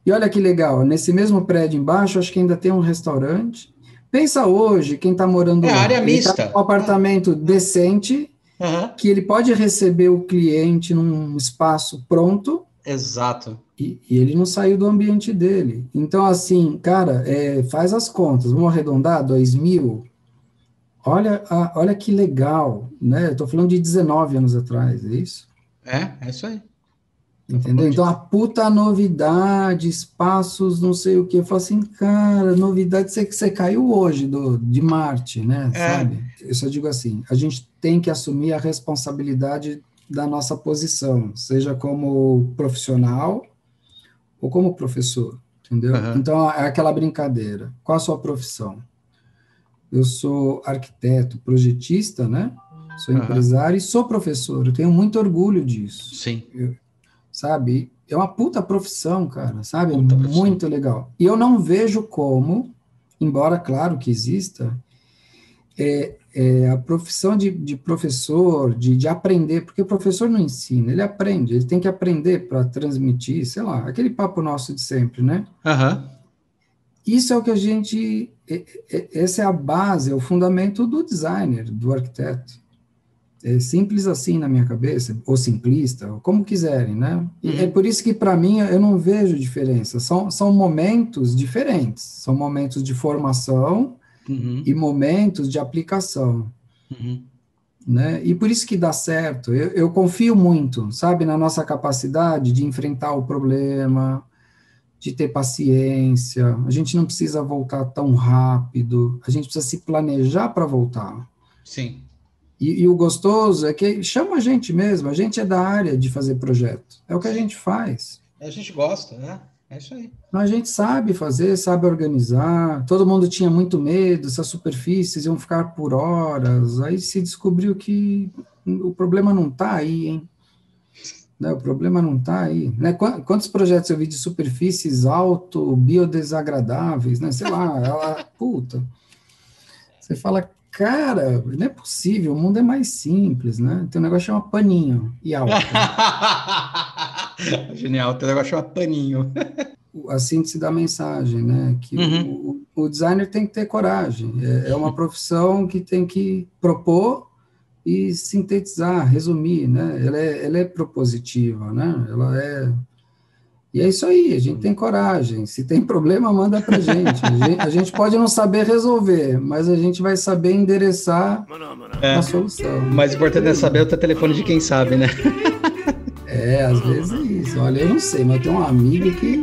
E olha que legal, nesse mesmo prédio embaixo, acho que ainda tem um restaurante. Pensa hoje, quem está morando lá, área ele mista. está num apartamento decente, que ele pode receber o cliente num espaço pronto. Exato. E ele não saiu do ambiente dele. Então, assim, cara, faz as contas. Vamos arredondar, 2.000. Olha que legal, né? Eu tô falando de 19 anos atrás, é isso? É isso aí. Entendeu? Então, a puta novidade, espaços, não sei o que. Eu falo assim, cara, novidade, você caiu hoje de Marte, né? Sabe? Eu só digo assim, a gente tem que assumir a responsabilidade da nossa posição, seja como profissional ou como professor, entendeu? Então, é aquela brincadeira. Qual a sua profissão? Eu sou arquiteto, projetista, né? Sou empresário e sou professor. Eu tenho muito orgulho disso. Sim. Sabe? É uma puta profissão, cara, sabe? Muito legal. E eu não vejo como, embora, claro, que exista, a profissão de professor, de aprender, porque o professor não ensina, ele aprende, ele tem que aprender para transmitir, sei lá, aquele papo nosso de sempre, né? Isso é o que a gente... Essa é a base, é o fundamento do designer, do arquiteto. É simples assim na minha cabeça, ou simplista, ou como quiserem, né? E é por isso que, para mim, eu não vejo diferença. São momentos diferentes. São momentos de formação e momentos de aplicação. Né? E por isso que dá certo. Eu confio muito, sabe, na nossa capacidade de enfrentar o problema, de ter paciência. A gente não precisa voltar tão rápido. A gente precisa se planejar para voltar. Sim. E o gostoso é que chama a gente mesmo, a gente é da área de fazer projeto, é o que a gente faz. A gente gosta, né? É isso aí. A gente sabe fazer, sabe organizar, todo mundo tinha muito medo, essas superfícies iam ficar por horas, aí se descobriu que o problema não está aí, hein? Né, o problema não está aí. Né? Quantos projetos eu vi de superfícies biodesagradáveis, né? Sei lá, puta. Você fala... Cara, não é possível, o mundo é mais simples, né? Tem um negócio que chama paninho e álcool. Genial, tem um negócio que chama paninho. A síntese da mensagem, né? Que o designer tem que ter coragem. É uma profissão que tem que propor e sintetizar, resumir, né? Ela é propositiva, né? E é isso aí, a gente tem coragem. Se tem problema, manda pra gente. A gente pode não saber resolver, mas a gente vai saber endereçar a solução. O mais importante é saber o teu telefone de quem sabe, né? Às vezes é isso. Olha, eu não sei, mas tem um amigo que...